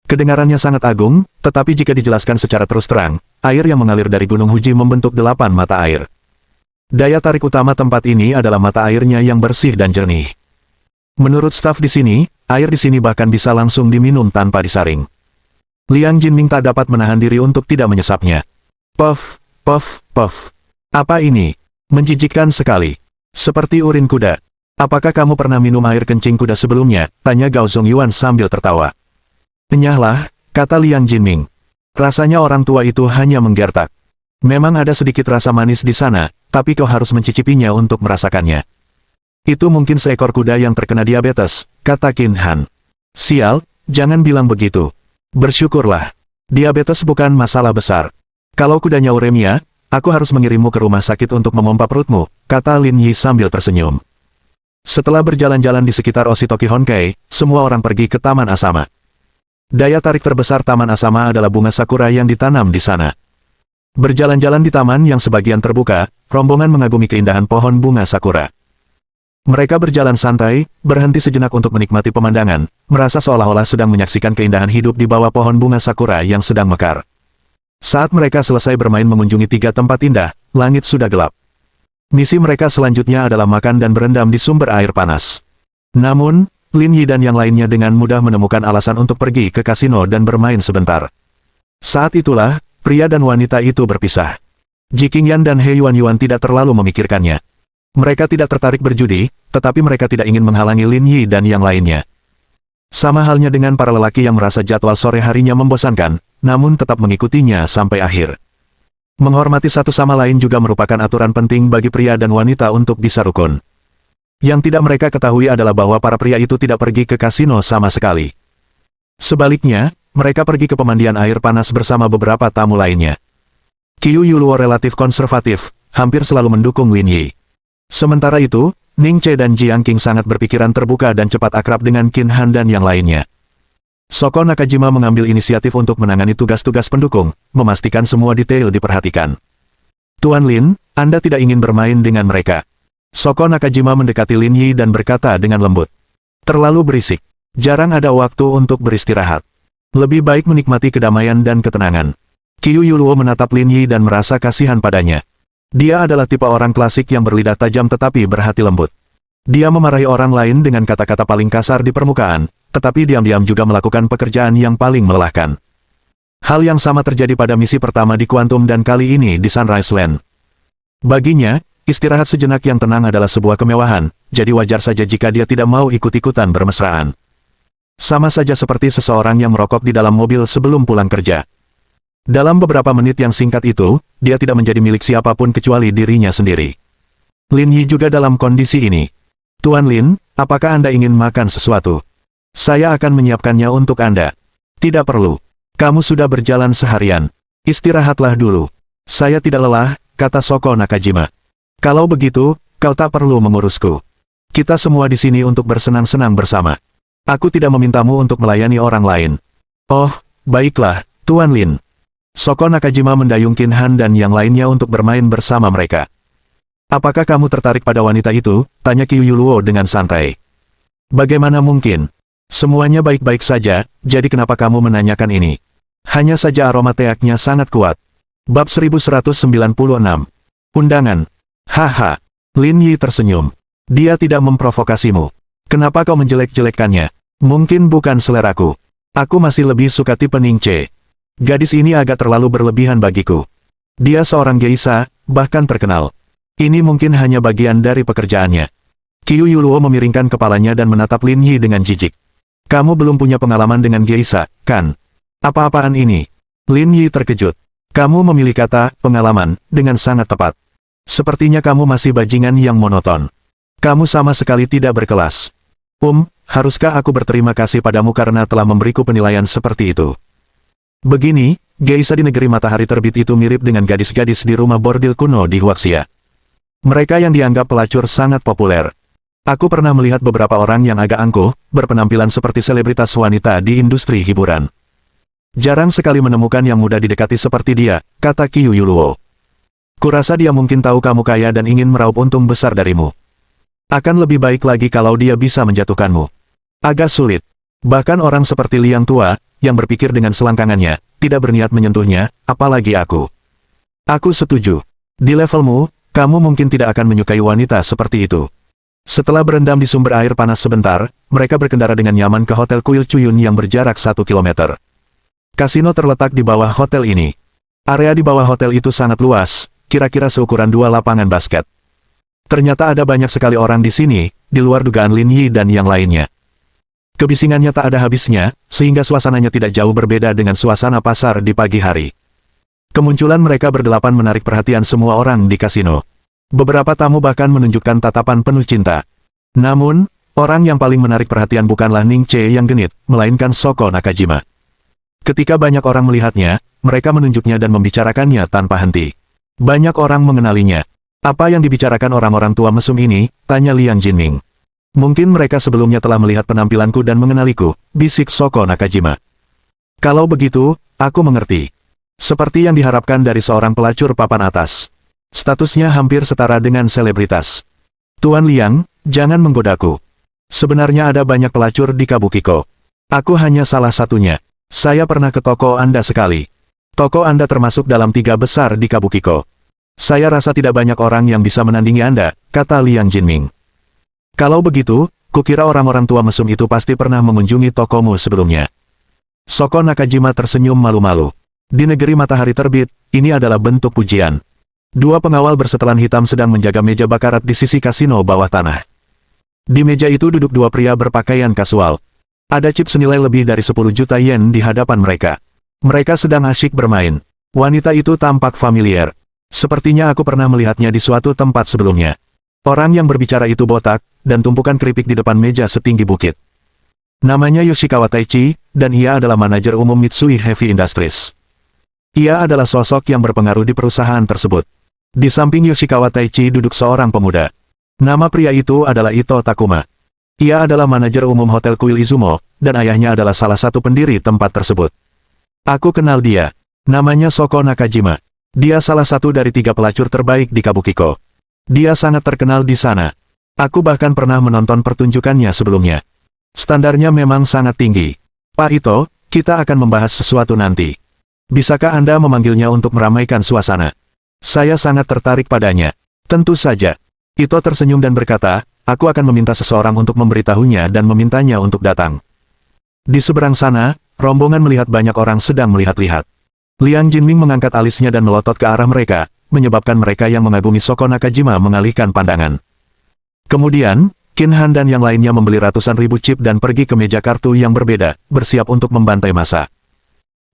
Kedengarannya sangat agung, tetapi jika dijelaskan secara terus terang, air yang mengalir dari Gunung Huji membentuk 8 mata air. Daya tarik utama tempat ini adalah mata airnya yang bersih dan jernih. Menurut staf di sini, air di sini bahkan bisa langsung diminum tanpa disaring. Liang Jinming tak dapat menahan diri untuk tidak menyesapnya. Puff, puff, puff. Apa ini? Menjijikkan sekali. Seperti urin kuda. Apakah kamu pernah minum air kencing kuda sebelumnya? Tanya Gao Zongyuan sambil tertawa. Enyahlah, kata Liang Jinming. Rasanya orang tua itu hanya menggertak. Memang ada sedikit rasa manis di sana, tapi kau harus mencicipinya untuk merasakannya. Itu mungkin seekor kuda yang terkena diabetes, kata Qin Han. Sial, jangan bilang begitu. Bersyukurlah. Diabetes bukan masalah besar. Kalau kudanya uremia, aku harus mengirimmu ke rumah sakit untuk memompa perutmu, kata Lin Yi sambil tersenyum. Setelah berjalan-jalan di sekitar Oshitoki Honkai, semua orang pergi ke Taman Asama. Daya tarik terbesar Taman Asama adalah bunga sakura yang ditanam di sana. Berjalan-jalan di taman yang sebagian terbuka, rombongan mengagumi keindahan pohon bunga sakura. Mereka berjalan santai, berhenti sejenak untuk menikmati pemandangan, merasa seolah-olah sedang menyaksikan keindahan hidup di bawah pohon bunga sakura yang sedang mekar. Saat mereka selesai bermain mengunjungi 3 tempat indah, langit sudah gelap. Misi mereka selanjutnya adalah makan dan berendam di sumber air panas. Namun, Lin Yi dan yang lainnya dengan mudah menemukan alasan untuk pergi ke kasino dan bermain sebentar. Saat itulah, pria dan wanita itu berpisah. Ji Qingyan dan He Yuan tidak terlalu memikirkannya. Mereka tidak tertarik berjudi, tetapi mereka tidak ingin menghalangi Lin Yi dan yang lainnya. Sama halnya dengan para lelaki yang merasa jadwal sore harinya membosankan, namun tetap mengikutinya sampai akhir. Menghormati satu sama lain juga merupakan aturan penting bagi pria dan wanita untuk bisa rukun. Yang tidak mereka ketahui adalah bahwa para pria itu tidak pergi ke kasino sama sekali. Sebaliknya, mereka pergi ke pemandian air panas bersama beberapa tamu lainnya. Qiu Yuluo relatif konservatif, hampir selalu mendukung Lin Yi. Sementara itu, Ning Che dan Jiang Qing sangat berpikiran terbuka dan cepat akrab dengan Qin Han dan yang lainnya. Shoko Nakajima mengambil inisiatif untuk menangani tugas-tugas pendukung, memastikan semua detail diperhatikan. Tuan Lin, Anda tidak ingin bermain dengan mereka. Shoko Nakajima mendekati Lin Yi dan berkata dengan lembut. Terlalu berisik. Jarang ada waktu untuk beristirahat. Lebih baik menikmati kedamaian dan ketenangan. Qiu Yuluo menatap Lin Yi dan merasa kasihan padanya. Dia adalah tipe orang klasik yang berlidah tajam tetapi berhati lembut. Dia memarahi orang lain dengan kata-kata paling kasar di permukaan, tetapi diam-diam juga melakukan pekerjaan yang paling melelahkan. Hal yang sama terjadi pada misi pertama di Quantum dan kali ini di Sunrise Land. Baginya, istirahat sejenak yang tenang adalah sebuah kemewahan, jadi wajar saja jika dia tidak mau ikut-ikutan bermesraan. Sama saja seperti seseorang yang merokok di dalam mobil sebelum pulang kerja. Dalam beberapa menit yang singkat itu, dia tidak menjadi milik siapapun kecuali dirinya sendiri. Lin Yi juga dalam kondisi ini. Tuan Lin, apakah Anda ingin makan sesuatu? Saya akan menyiapkannya untuk Anda. Tidak perlu. Kamu sudah berjalan seharian. Istirahatlah dulu. Saya tidak lelah, kata Shoko Nakajima. Kalau begitu, kau tak perlu mengurusku. Kita semua di sini untuk bersenang-senang bersama. Aku tidak memintamu untuk melayani orang lain. Oh, baiklah, Tuan Lin. Shoko Nakajima mendayung Qin Han dan yang lainnya untuk bermain bersama mereka. Apakah kamu tertarik pada wanita itu? Tanya Qiu Yuluo dengan santai. Bagaimana mungkin? Semuanya baik-baik saja, jadi kenapa kamu menanyakan ini? Hanya saja aroma teaknya sangat kuat. Bab 1196. Undangan. Haha. Lin Yi tersenyum. Dia tidak memprovokasimu. Kenapa kau menjelek-jelekkannya? Mungkin bukan seleraku. Aku masih lebih suka tipe Ning Che. Gadis ini agak terlalu berlebihan bagiku. Dia seorang geisha, bahkan terkenal. Ini mungkin hanya bagian dari pekerjaannya. Qiu Yuluo memiringkan kepalanya dan menatap Lin Yi dengan jijik. Kamu belum punya pengalaman dengan geisha, kan? Apa-apaan ini? Lin Yi terkejut. Kamu memilih kata, pengalaman, dengan sangat tepat. Sepertinya kamu masih bajingan yang monoton. Kamu sama sekali tidak berkelas. Haruskah aku berterima kasih padamu karena telah memberiku penilaian seperti itu? Begini, geisha di negeri matahari terbit itu mirip dengan gadis-gadis di rumah bordil kuno di Huaxia. Mereka yang dianggap pelacur sangat populer. Aku pernah melihat beberapa orang yang agak angkuh, berpenampilan seperti selebritas wanita di industri hiburan. Jarang sekali menemukan yang mudah didekati seperti dia, kata Qiu Yuluo. Kurasa dia mungkin tahu kamu kaya dan ingin meraup untung besar darimu. Akan lebih baik lagi kalau dia bisa menjatuhkanmu. Agak sulit. Bahkan orang seperti Liang Tua, yang berpikir dengan selangkangannya, tidak berniat menyentuhnya, apalagi aku. Aku setuju. Di levelmu, kamu mungkin tidak akan menyukai wanita seperti itu. Setelah berendam di sumber air panas sebentar, mereka berkendara dengan nyaman ke Hotel Kuil Cuyun yang berjarak 1 kilometer. Kasino terletak di bawah hotel ini. Area di bawah hotel itu sangat luas, kira-kira seukuran 2 lapangan basket. Ternyata ada banyak sekali orang di sini, di luar dugaan Lin Yi dan yang lainnya. Kebisingannya tak ada habisnya, sehingga suasananya tidak jauh berbeda dengan suasana pasar di pagi hari. Kemunculan mereka berdelapan menarik perhatian semua orang di kasino. Beberapa tamu bahkan menunjukkan tatapan penuh cinta. Namun, orang yang paling menarik perhatian bukanlah Ning Che yang genit, melainkan Shoko Nakajima. Ketika banyak orang melihatnya, mereka menunjuknya dan membicarakannya tanpa henti. Banyak orang mengenalinya. Apa yang dibicarakan orang-orang tua mesum ini? Tanya Liang Jinming. Mungkin mereka sebelumnya telah melihat penampilanku dan mengenaliku, bisik Shoko Nakajima. Kalau begitu, aku mengerti. Seperti yang diharapkan dari seorang pelacur papan atas. Statusnya hampir setara dengan selebritas. Tuan Liang, jangan menggodaku. Sebenarnya ada banyak pelacur di Kabukiko. Aku hanya salah satunya. Saya pernah ke toko Anda sekali. Toko Anda termasuk dalam 3 besar di Kabukiko. Saya rasa tidak banyak orang yang bisa menandingi Anda, kata Liang Jinming. Kalau begitu, kukira orang-orang tua mesum itu pasti pernah mengunjungi tokomu sebelumnya. Shoko Nakajima tersenyum malu-malu. Di negeri matahari terbit, ini adalah bentuk pujian. 2 pengawal bersetelan hitam sedang menjaga meja bakarat di sisi kasino bawah tanah. Di meja itu duduk 2 pria berpakaian kasual. Ada chip senilai lebih dari 10 juta yen di hadapan mereka. Mereka sedang asyik bermain. Wanita itu tampak familiar. Sepertinya aku pernah melihatnya di suatu tempat sebelumnya. Orang yang berbicara itu botak, dan tumpukan keripik di depan meja setinggi bukit. Namanya Yoshikawa Taichi, dan ia adalah manajer umum Mitsui Heavy Industries. Ia adalah sosok yang berpengaruh di perusahaan tersebut. Di samping Yoshikawa Taichi duduk seorang pemuda. Nama pria itu adalah Ito Takuma. Ia adalah manajer umum Hotel Kuil Izumo, dan ayahnya adalah salah satu pendiri tempat tersebut. Aku kenal dia. Namanya Shoko Nakajima. Dia salah satu dari 3 pelacur terbaik di Kabukiko. Dia sangat terkenal di sana. Aku bahkan pernah menonton pertunjukannya sebelumnya. Standarnya memang sangat tinggi. Pak Ito, kita akan membahas sesuatu nanti. Bisakah Anda memanggilnya untuk meramaikan suasana? Saya sangat tertarik padanya. Tentu saja. Ito tersenyum dan berkata, aku akan meminta seseorang untuk memberitahunya dan memintanya untuk datang. Di seberang sana, rombongan melihat banyak orang sedang melihat-lihat. Liang Jinming mengangkat alisnya dan melotot ke arah mereka, menyebabkan mereka yang mengagumi Shoko Nakajima mengalihkan pandangan. Kemudian, Qin Han dan yang lainnya membeli ratusan ribu chip dan pergi ke meja kartu yang berbeda, bersiap untuk membantai massa.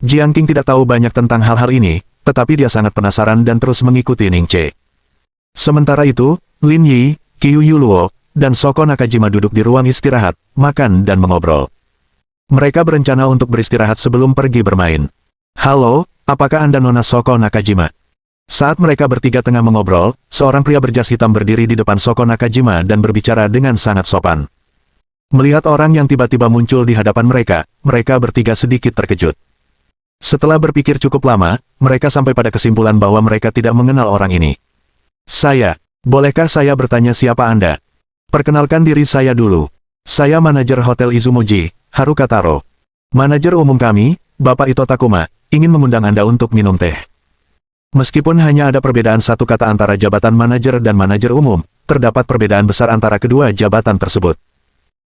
Jiang Qing tidak tahu banyak tentang hal-hal ini, tetapi dia sangat penasaran dan terus mengikuti Ning Che. Sementara itu, Lin Yi, Qiu Yuluo, dan Shoko Nakajima duduk di ruang istirahat, makan dan mengobrol. Mereka berencana untuk beristirahat sebelum pergi bermain. "Halo, apakah Anda Nona Shoko Nakajima?" Saat mereka bertiga tengah mengobrol, seorang pria berjas hitam berdiri di depan Shoko Nakajima dan berbicara dengan sangat sopan. Melihat orang yang tiba-tiba muncul di hadapan mereka, mereka bertiga sedikit terkejut. Setelah berpikir cukup lama, mereka sampai pada kesimpulan bahwa mereka tidak mengenal orang ini. Bolehkah saya bertanya siapa Anda?" "Perkenalkan diri saya dulu. Saya manajer Hotel Izumoji, Haruka Taro. Manajer umum kami, Bapak Ito Takuma, ingin mengundang Anda untuk minum teh." Meskipun hanya ada perbedaan satu kata antara jabatan manajer dan manajer umum, terdapat perbedaan besar antara kedua jabatan tersebut.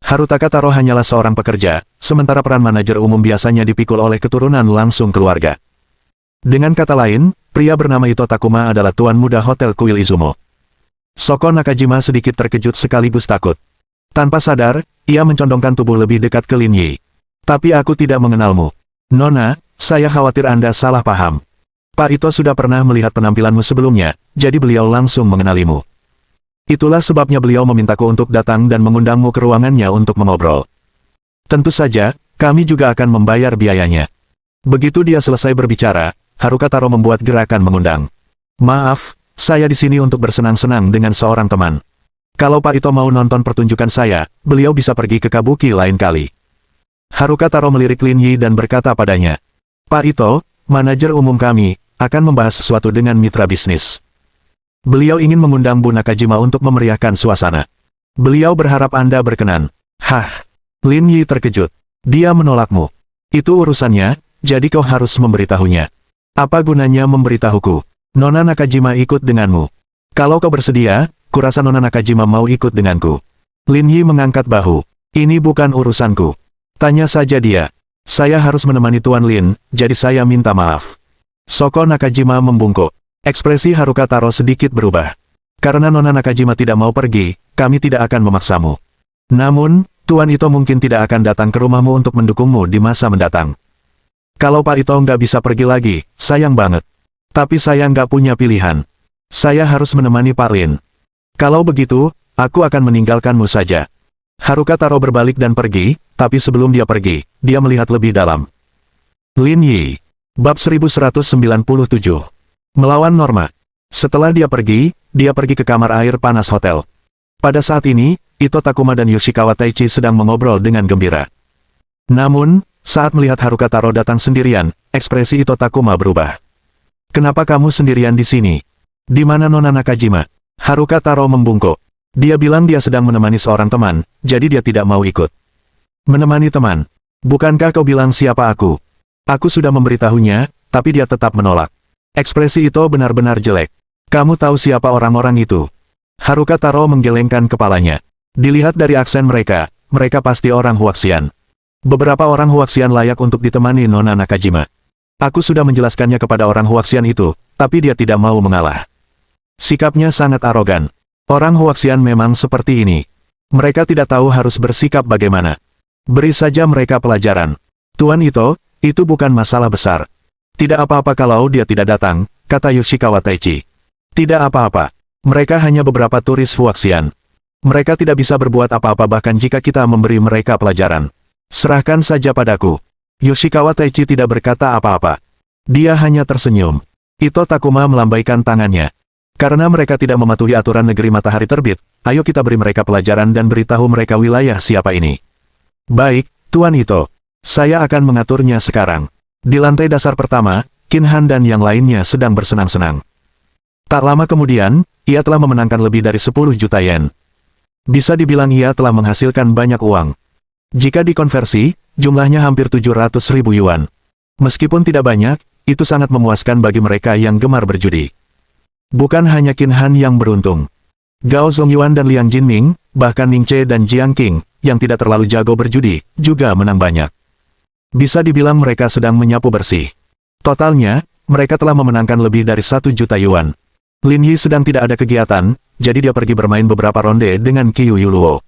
Harutaka Taro hanyalah seorang pekerja, sementara peran manajer umum biasanya dipikul oleh keturunan langsung keluarga. Dengan kata lain, pria bernama Ito Takuma adalah tuan muda Hotel Kuil Izumo. Shoko Nakajima sedikit terkejut sekaligus takut. Tanpa sadar, ia mencondongkan tubuh lebih dekat ke Lin Yi. "Tapi aku tidak mengenalmu. Nona, saya khawatir Anda salah paham. Pak Ito sudah pernah melihat penampilanmu sebelumnya, jadi beliau langsung mengenalimu. Itulah sebabnya beliau memintaku untuk datang dan mengundangmu ke ruangannya untuk mengobrol. Tentu saja, kami juga akan membayar biayanya." Begitu dia selesai berbicara, Haruka Taro membuat gerakan mengundang. "Maaf, saya di sini untuk bersenang-senang dengan seorang teman. Kalau Pak Ito mau nonton pertunjukan saya, beliau bisa pergi ke Kabuki lain kali." Haruka Taro melirik Lin Yi dan berkata padanya, "Pak Ito, manajer umum kami, akan membahas sesuatu dengan mitra bisnis. Beliau ingin mengundang Bu Nakajima untuk memeriahkan suasana. Beliau berharap Anda berkenan." "Hah?" Lin Yi terkejut. "Dia menolakmu. Itu urusannya, jadi kau harus memberitahunya." "Apa gunanya memberitahuku? Nona Nakajima ikut denganmu. Kalau kau bersedia, kurasa Nona Nakajima mau ikut denganku." Lin Yi mengangkat bahu. "Ini bukan urusanku. Tanya saja dia. Saya harus menemani Tuan Lin, jadi saya minta maaf." Shoko Nakajima membungkuk. Ekspresi Haruka Taro sedikit berubah. "Karena Nona Nakajima tidak mau pergi, kami tidak akan memaksamu. Namun, Tuan Ito mungkin tidak akan datang ke rumahmu untuk mendukungmu di masa mendatang. Kalau Pak Ito nggak bisa pergi lagi, sayang banget. Tapi saya nggak punya pilihan. Saya harus menemani Pak Lin. Kalau begitu, aku akan meninggalkanmu saja." Haruka Taro berbalik dan pergi, tapi sebelum dia pergi, dia melihat lebih dalam. Lin Yi. Bab 1197. Melawan Norma. Setelah dia pergi ke kamar air panas hotel. Pada saat ini, Ito Takuma dan Yoshikawa Taichi sedang mengobrol dengan gembira. Namun, saat melihat Haruka Taro datang sendirian, ekspresi Ito Takuma berubah. "Kenapa kamu sendirian di sini? Di mana Nona Nakajima?" Haruka Taro membungkuk. Dia bilang dia sedang menemani seorang teman, jadi dia tidak mau ikut. "Menemani teman? Bukankah kau bilang siapa aku?" "Aku sudah memberitahunya, tapi dia tetap menolak." Ekspresi itu benar-benar jelek. "Kamu tahu siapa orang-orang itu?" Haruka Taro menggelengkan kepalanya. Dilihat dari aksen mereka, mereka pasti orang Huaxian. Beberapa orang Huaxian layak untuk ditemani Nona Nakajima. Aku sudah menjelaskannya kepada orang Huaxian itu, tapi dia tidak mau mengalah. Sikapnya sangat arogan. Orang Huaxian memang seperti ini. Mereka tidak tahu harus bersikap bagaimana. Beri saja mereka pelajaran. "Tuan Ito, itu bukan masalah besar. Tidak apa-apa kalau dia tidak datang," kata Yoshikawa Taichi. "Tidak apa-apa. Mereka hanya beberapa turis Huaxian. Mereka tidak bisa berbuat apa-apa bahkan jika kita memberi mereka pelajaran. Serahkan saja padaku." Yoshikawa Taichi tidak berkata apa-apa. Dia hanya tersenyum. Ito Takuma melambaikan tangannya. "Karena mereka tidak mematuhi aturan negeri matahari terbit, ayo kita beri mereka pelajaran dan beritahu mereka wilayah siapa ini." "Baik, Tuan Ito. Saya akan mengaturnya sekarang." Di lantai dasar pertama, Qin Han dan yang lainnya sedang bersenang-senang. Tak lama kemudian, ia telah memenangkan lebih dari 10 juta yen. Bisa dibilang ia telah menghasilkan banyak uang. Jika dikonversi, jumlahnya hampir 700.000 yuan. Meskipun tidak banyak, itu sangat memuaskan bagi mereka yang gemar berjudi. Bukan hanya Qin Han yang beruntung. Gao Zongyuan dan Liang Jinming, bahkan Ning Che dan Jiang Qing, yang tidak terlalu jago berjudi, juga menang banyak. Bisa dibilang mereka sedang menyapu bersih. Totalnya, mereka telah memenangkan lebih dari 1 juta yuan. Lin Yi sedang tidak ada kegiatan, jadi dia pergi bermain beberapa ronde dengan Qiu Yuluo.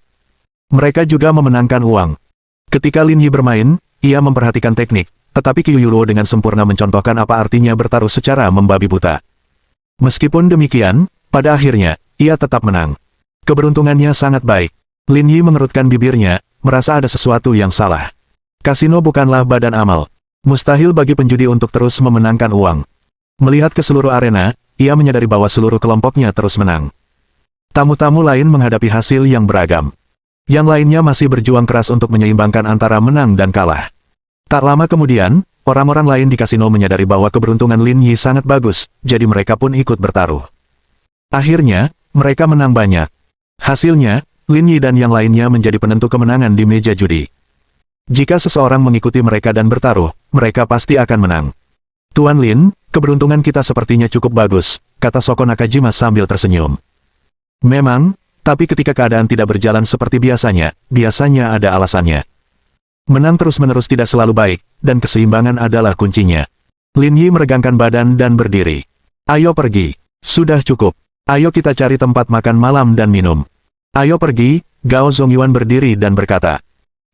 Mereka juga memenangkan uang. Ketika Lin Yi bermain, ia memperhatikan teknik, tetapi Qiu Yuluo dengan sempurna mencontohkan apa artinya bertaruh secara membabi buta. Meskipun demikian, pada akhirnya, ia tetap menang. Keberuntungannya sangat baik. Lin Yi mengerutkan bibirnya, merasa ada sesuatu yang salah. Kasino bukanlah badan amal. Mustahil bagi penjudi untuk terus memenangkan uang. Melihat ke seluruh arena, ia menyadari bahwa seluruh kelompoknya terus menang. Tamu-tamu lain menghadapi hasil yang beragam. Yang lainnya masih berjuang keras untuk menyeimbangkan antara menang dan kalah. Tak lama kemudian, orang-orang lain di kasino menyadari bahwa keberuntungan Lin Yi sangat bagus, jadi mereka pun ikut bertaruh. Akhirnya, mereka menang banyak. Hasilnya, Lin Yi dan yang lainnya menjadi penentu kemenangan di meja judi. Jika seseorang mengikuti mereka dan bertaruh, mereka pasti akan menang. Tuan Lin, keberuntungan kita sepertinya cukup bagus, kata Soko Nakajima sambil tersenyum. Memang, tapi ketika keadaan tidak berjalan seperti biasanya ada alasannya. Menang terus-menerus tidak selalu baik, dan keseimbangan adalah kuncinya. Lin Yi meregangkan badan dan berdiri. Ayo pergi. Sudah cukup. Ayo kita cari tempat makan malam dan minum. Ayo pergi, Gao Zongyuan berdiri dan berkata.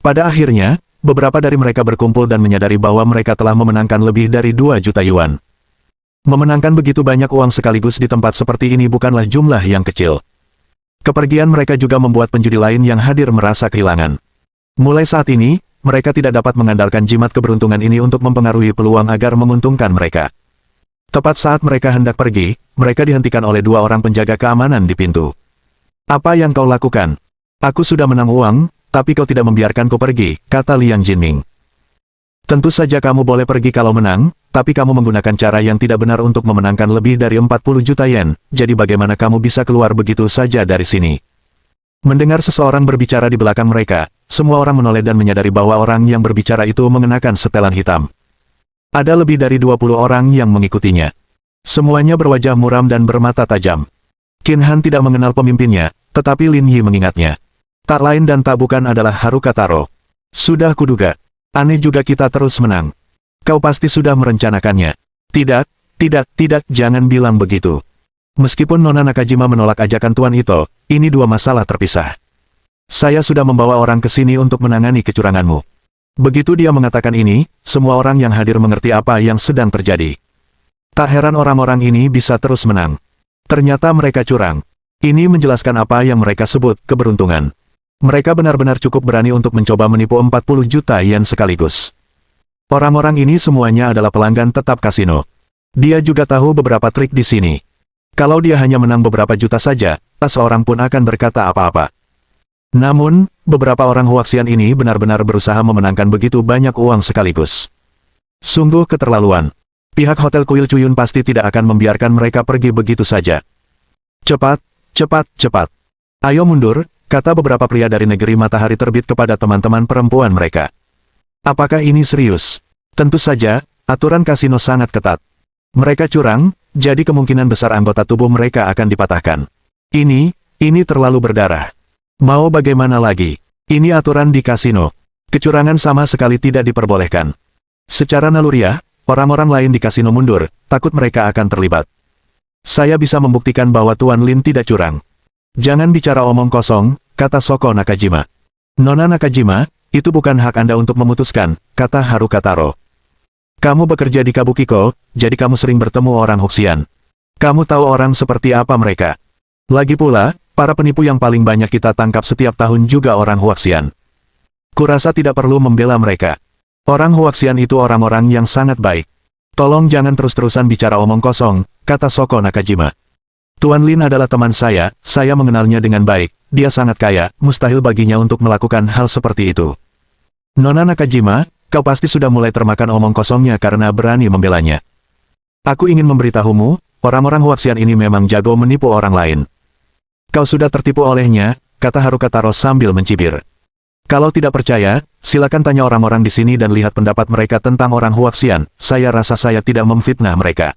Pada akhirnya, beberapa dari mereka berkumpul dan menyadari bahwa mereka telah memenangkan lebih dari 2 juta yuan. Memenangkan begitu banyak uang sekaligus di tempat seperti ini bukanlah jumlah yang kecil. Kepergian mereka juga membuat penjudi lain yang hadir merasa kehilangan. Mulai saat ini, mereka tidak dapat mengandalkan jimat keberuntungan ini untuk mempengaruhi peluang agar menguntungkan mereka. Tepat saat mereka hendak pergi, mereka dihentikan oleh 2 orang penjaga keamanan di pintu. Apa yang kau lakukan? Aku sudah menang uang, tapi kau tidak membiarkanku pergi, kata Liang Jinming. Tentu saja kamu boleh pergi kalau menang, tapi kamu menggunakan cara yang tidak benar untuk memenangkan lebih dari 40 juta yen, jadi bagaimana kamu bisa keluar begitu saja dari sini? Mendengar seseorang berbicara di belakang mereka, semua orang menoleh dan menyadari bahwa orang yang berbicara itu mengenakan setelan hitam. Ada lebih dari 20 orang yang mengikutinya. Semuanya berwajah muram dan bermata tajam. Qin Han tidak mengenal pemimpinnya, tetapi Lin Yi mengingatnya. Tak lain dan tak bukan adalah Haruka Taro. Sudah kuduga. Aneh juga kita terus menang. Kau pasti sudah merencanakannya. Tidak, jangan bilang begitu. Meskipun Nona Nakajima menolak ajakan Tuan Ito, ini 2 masalah terpisah. Saya sudah membawa orang ke sini untuk menangani kecuranganmu. Begitu dia mengatakan ini, semua orang yang hadir mengerti apa yang sedang terjadi. Tak heran orang-orang ini bisa terus menang. Ternyata mereka curang. Ini menjelaskan apa yang mereka sebut keberuntungan. Mereka benar-benar cukup berani untuk mencoba menipu 40 juta yen sekaligus. Orang-orang ini semuanya adalah pelanggan tetap kasino. Dia juga tahu beberapa trik di sini. Kalau dia hanya menang beberapa juta saja, tak seorang pun akan berkata apa-apa. Namun, beberapa orang Huaxian ini benar-benar berusaha memenangkan begitu banyak uang sekaligus. Sungguh keterlaluan. Pihak Hotel Kuil Cuyun pasti tidak akan membiarkan mereka pergi begitu saja. Cepat. Ayo mundur, kata beberapa pria dari negeri matahari terbit kepada teman-teman perempuan mereka. Apakah ini serius? Tentu saja, aturan kasino sangat ketat. Mereka curang, jadi kemungkinan besar anggota tubuh mereka akan dipatahkan. Ini terlalu berdarah. Mau bagaimana lagi? Ini aturan di kasino. Kecurangan sama sekali tidak diperbolehkan. Secara naluriah, orang-orang lain di kasino mundur, takut mereka akan terlibat. Saya bisa membuktikan bahwa Tuan Lin tidak curang. Jangan bicara omong kosong, kata Soko Nakajima. Nona Nakajima, itu bukan hak Anda untuk memutuskan, kata Haruka Taro. Kamu bekerja di Kabukiko, jadi kamu sering bertemu orang Huaxian. Kamu tahu orang seperti apa mereka. Lagi pula, para penipu yang paling banyak kita tangkap setiap tahun juga orang Huaxian. Kurasa tidak perlu membela mereka. Orang Huaxian itu orang-orang yang sangat baik. Tolong jangan terus-terusan bicara omong kosong, kata Soko Nakajima. Tuan Lin adalah teman saya mengenalnya dengan baik, dia sangat kaya, mustahil baginya untuk melakukan hal seperti itu. Nona Nakajima, kau pasti sudah mulai termakan omong kosongnya karena berani membelanya. Aku ingin memberitahumu, orang-orang Huaxian ini memang jago menipu orang lain. Kau sudah tertipu olehnya, kata Haruka Taro sambil mencibir. Kalau tidak percaya, silakan tanya orang-orang di sini dan lihat pendapat mereka tentang orang Huaxian, saya rasa saya tidak memfitnah mereka.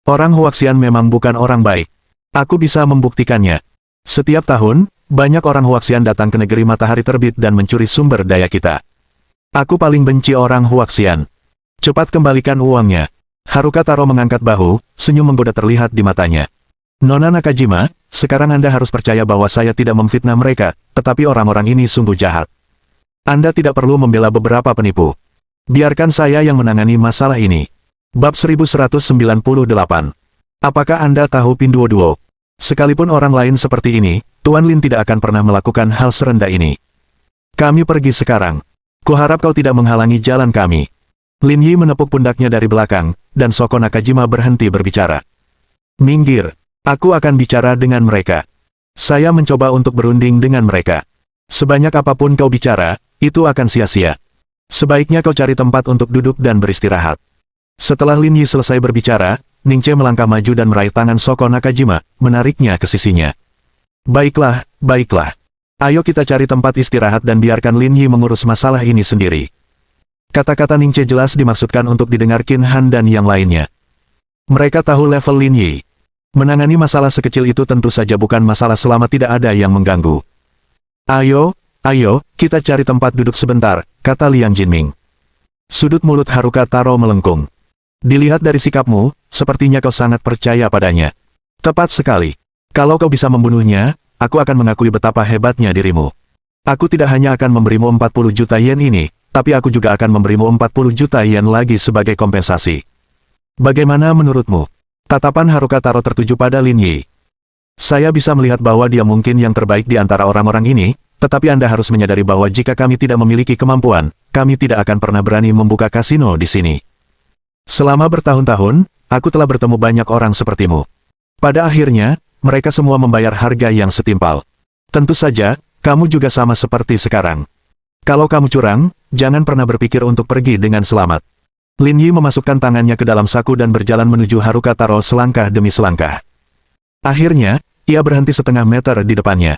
Orang Huaxian memang bukan orang baik. Aku bisa membuktikannya. Setiap tahun, banyak orang Huaxian datang ke negeri matahari terbit dan mencuri sumber daya kita. Aku paling benci orang Huaxian. Cepat kembalikan uangnya. Haruka Taro mengangkat bahu, senyum menggoda terlihat di matanya. Nona Nakajima, sekarang Anda harus percaya bahwa saya tidak memfitnah mereka, tetapi orang-orang ini sungguh jahat. Anda tidak perlu membela beberapa penipu. Biarkan saya yang menangani masalah ini. Bab 1198. Apakah Anda tahu Pinduoduo? Sekalipun orang lain seperti ini, Tuan Lin tidak akan pernah melakukan hal serendah ini. Kami pergi sekarang. Kuharap kau tidak menghalangi jalan kami. Lin Yi menepuk pundaknya dari belakang, dan Soko Nakajima berhenti berbicara. Minggir, aku akan bicara dengan mereka. Saya mencoba untuk berunding dengan mereka. Sebanyak apapun kau bicara, itu akan sia-sia. Sebaiknya kau cari tempat untuk duduk dan beristirahat. Setelah Lin Yi selesai berbicara, Ningche melangkah maju dan meraih tangan Soko Nakajima, menariknya ke sisinya. Baiklah, baiklah. Ayo kita cari tempat istirahat dan biarkan Lin Yi mengurus masalah ini sendiri. Kata-kata Ningche jelas dimaksudkan untuk didengar Qin Han dan yang lainnya. Mereka tahu level Lin Yi. Menangani masalah sekecil itu tentu saja bukan masalah selama tidak ada yang mengganggu. Ayo, kita cari tempat duduk sebentar, kata Liang Jinming. Sudut mulut Haruka Taro melengkung. Dilihat dari sikapmu, sepertinya kau sangat percaya padanya. Tepat sekali. Kalau kau bisa membunuhnya, aku akan mengakui betapa hebatnya dirimu. Aku tidak hanya akan memberimu 40 juta yen ini, tapi aku juga akan memberimu 40 juta yen lagi sebagai kompensasi. Bagaimana menurutmu? Tatapan Haruka Taro tertuju pada Lin Yi. Saya bisa melihat bahwa dia mungkin yang terbaik di antara orang-orang ini, tetapi Anda harus menyadari bahwa jika kami tidak memiliki kemampuan, kami tidak akan pernah berani membuka kasino di sini. Selama bertahun-tahun, aku telah bertemu banyak orang sepertimu. Pada akhirnya, mereka semua membayar harga yang setimpal. Tentu saja, kamu juga sama seperti sekarang. Kalau kamu curang, jangan pernah berpikir untuk pergi dengan selamat. Lin Yi memasukkan tangannya ke dalam saku dan berjalan menuju Haruka Taro selangkah demi selangkah. Akhirnya, ia berhenti setengah meter di depannya.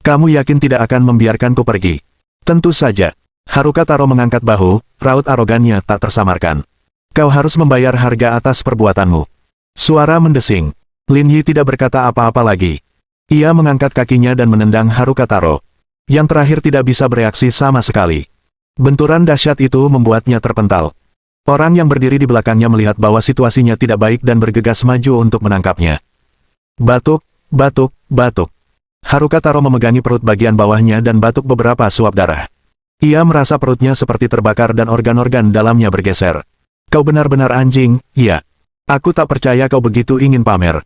Kamu yakin tidak akan membiarkanku pergi? Tentu saja. Haruka Taro mengangkat bahu, raut arogannya tak tersamarkan. Kau harus membayar harga atas perbuatanmu. Suara mendesing. Lin Yi tidak berkata apa-apa lagi. Ia mengangkat kakinya dan menendang Haruka Taro. Yang terakhir tidak bisa bereaksi sama sekali. Benturan dahsyat itu membuatnya terpental. Orang yang berdiri di belakangnya melihat bahwa situasinya tidak baik dan bergegas maju untuk menangkapnya. Batuk, batuk, batuk. Haruka Taro memegangi perut bagian bawahnya dan batuk beberapa suap darah. Ia merasa perutnya seperti terbakar dan organ-organ dalamnya bergeser. Kau benar-benar anjing, iya. Aku tak percaya kau begitu ingin pamer.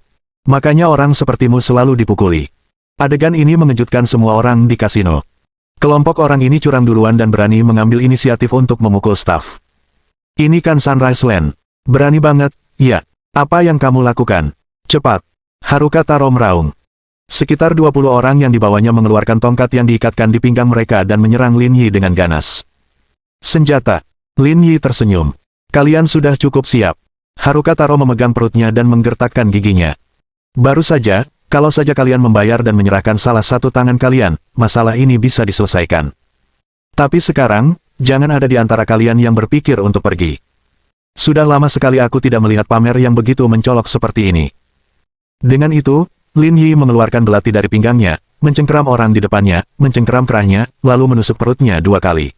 Makanya orang sepertimu selalu dipukuli. Adegan ini mengejutkan semua orang di kasino. Kelompok orang ini curang duluan dan berani mengambil inisiatif untuk memukul staf. Ini kan Sunrise Land. Berani banget, iya. Apa yang kamu lakukan? Cepat. Haruka Taro meraung. Sekitar 20 orang yang dibawanya mengeluarkan tongkat yang diikatkan di pinggang mereka dan menyerang Lin Yi dengan ganas. Senjata. Lin Yi tersenyum. Kalian sudah cukup siap. Haruka Taro memegang perutnya dan menggertakkan giginya. Baru saja, kalau saja kalian membayar dan menyerahkan salah satu tangan kalian, masalah ini bisa diselesaikan. Tapi sekarang, jangan ada di antara kalian yang berpikir untuk pergi. Sudah lama sekali aku tidak melihat pamer yang begitu mencolok seperti ini. Dengan itu, Lin Yi mengeluarkan belati dari pinggangnya, mencengkeram orang di depannya, mencengkeram kerahnya, lalu menusuk perutnya 2 kali.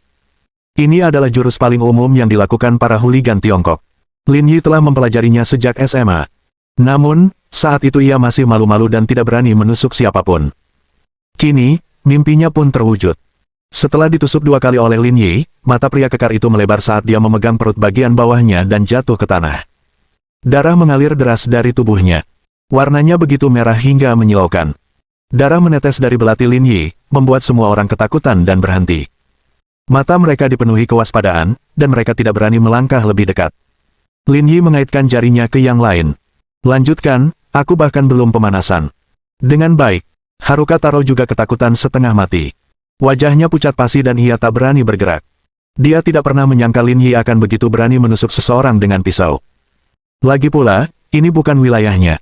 Ini adalah jurus paling umum yang dilakukan para hooligan Tiongkok. Lin Yi telah mempelajarinya sejak SMA. Namun, saat itu ia masih malu-malu dan tidak berani menusuk siapapun. Kini, mimpinya pun terwujud. Setelah ditusuk 2 kali oleh Lin Yi, mata pria kekar itu melebar saat dia memegang perut bagian bawahnya dan jatuh ke tanah. Darah mengalir deras dari tubuhnya. Warnanya begitu merah hingga menyilaukan. Darah menetes dari belati Lin Yi, membuat semua orang ketakutan dan berhenti. Mata mereka dipenuhi kewaspadaan, dan mereka tidak berani melangkah lebih dekat. Lin Yi mengaitkan jarinya ke yang lain. Lanjutkan, aku bahkan belum pemanasan. Dengan baik. Haruka Taro juga ketakutan setengah mati. Wajahnya pucat pasi dan ia tak berani bergerak. Dia tidak pernah menyangka Lin Yi akan begitu berani menusuk seseorang dengan pisau. Lagi pula, ini bukan wilayahnya.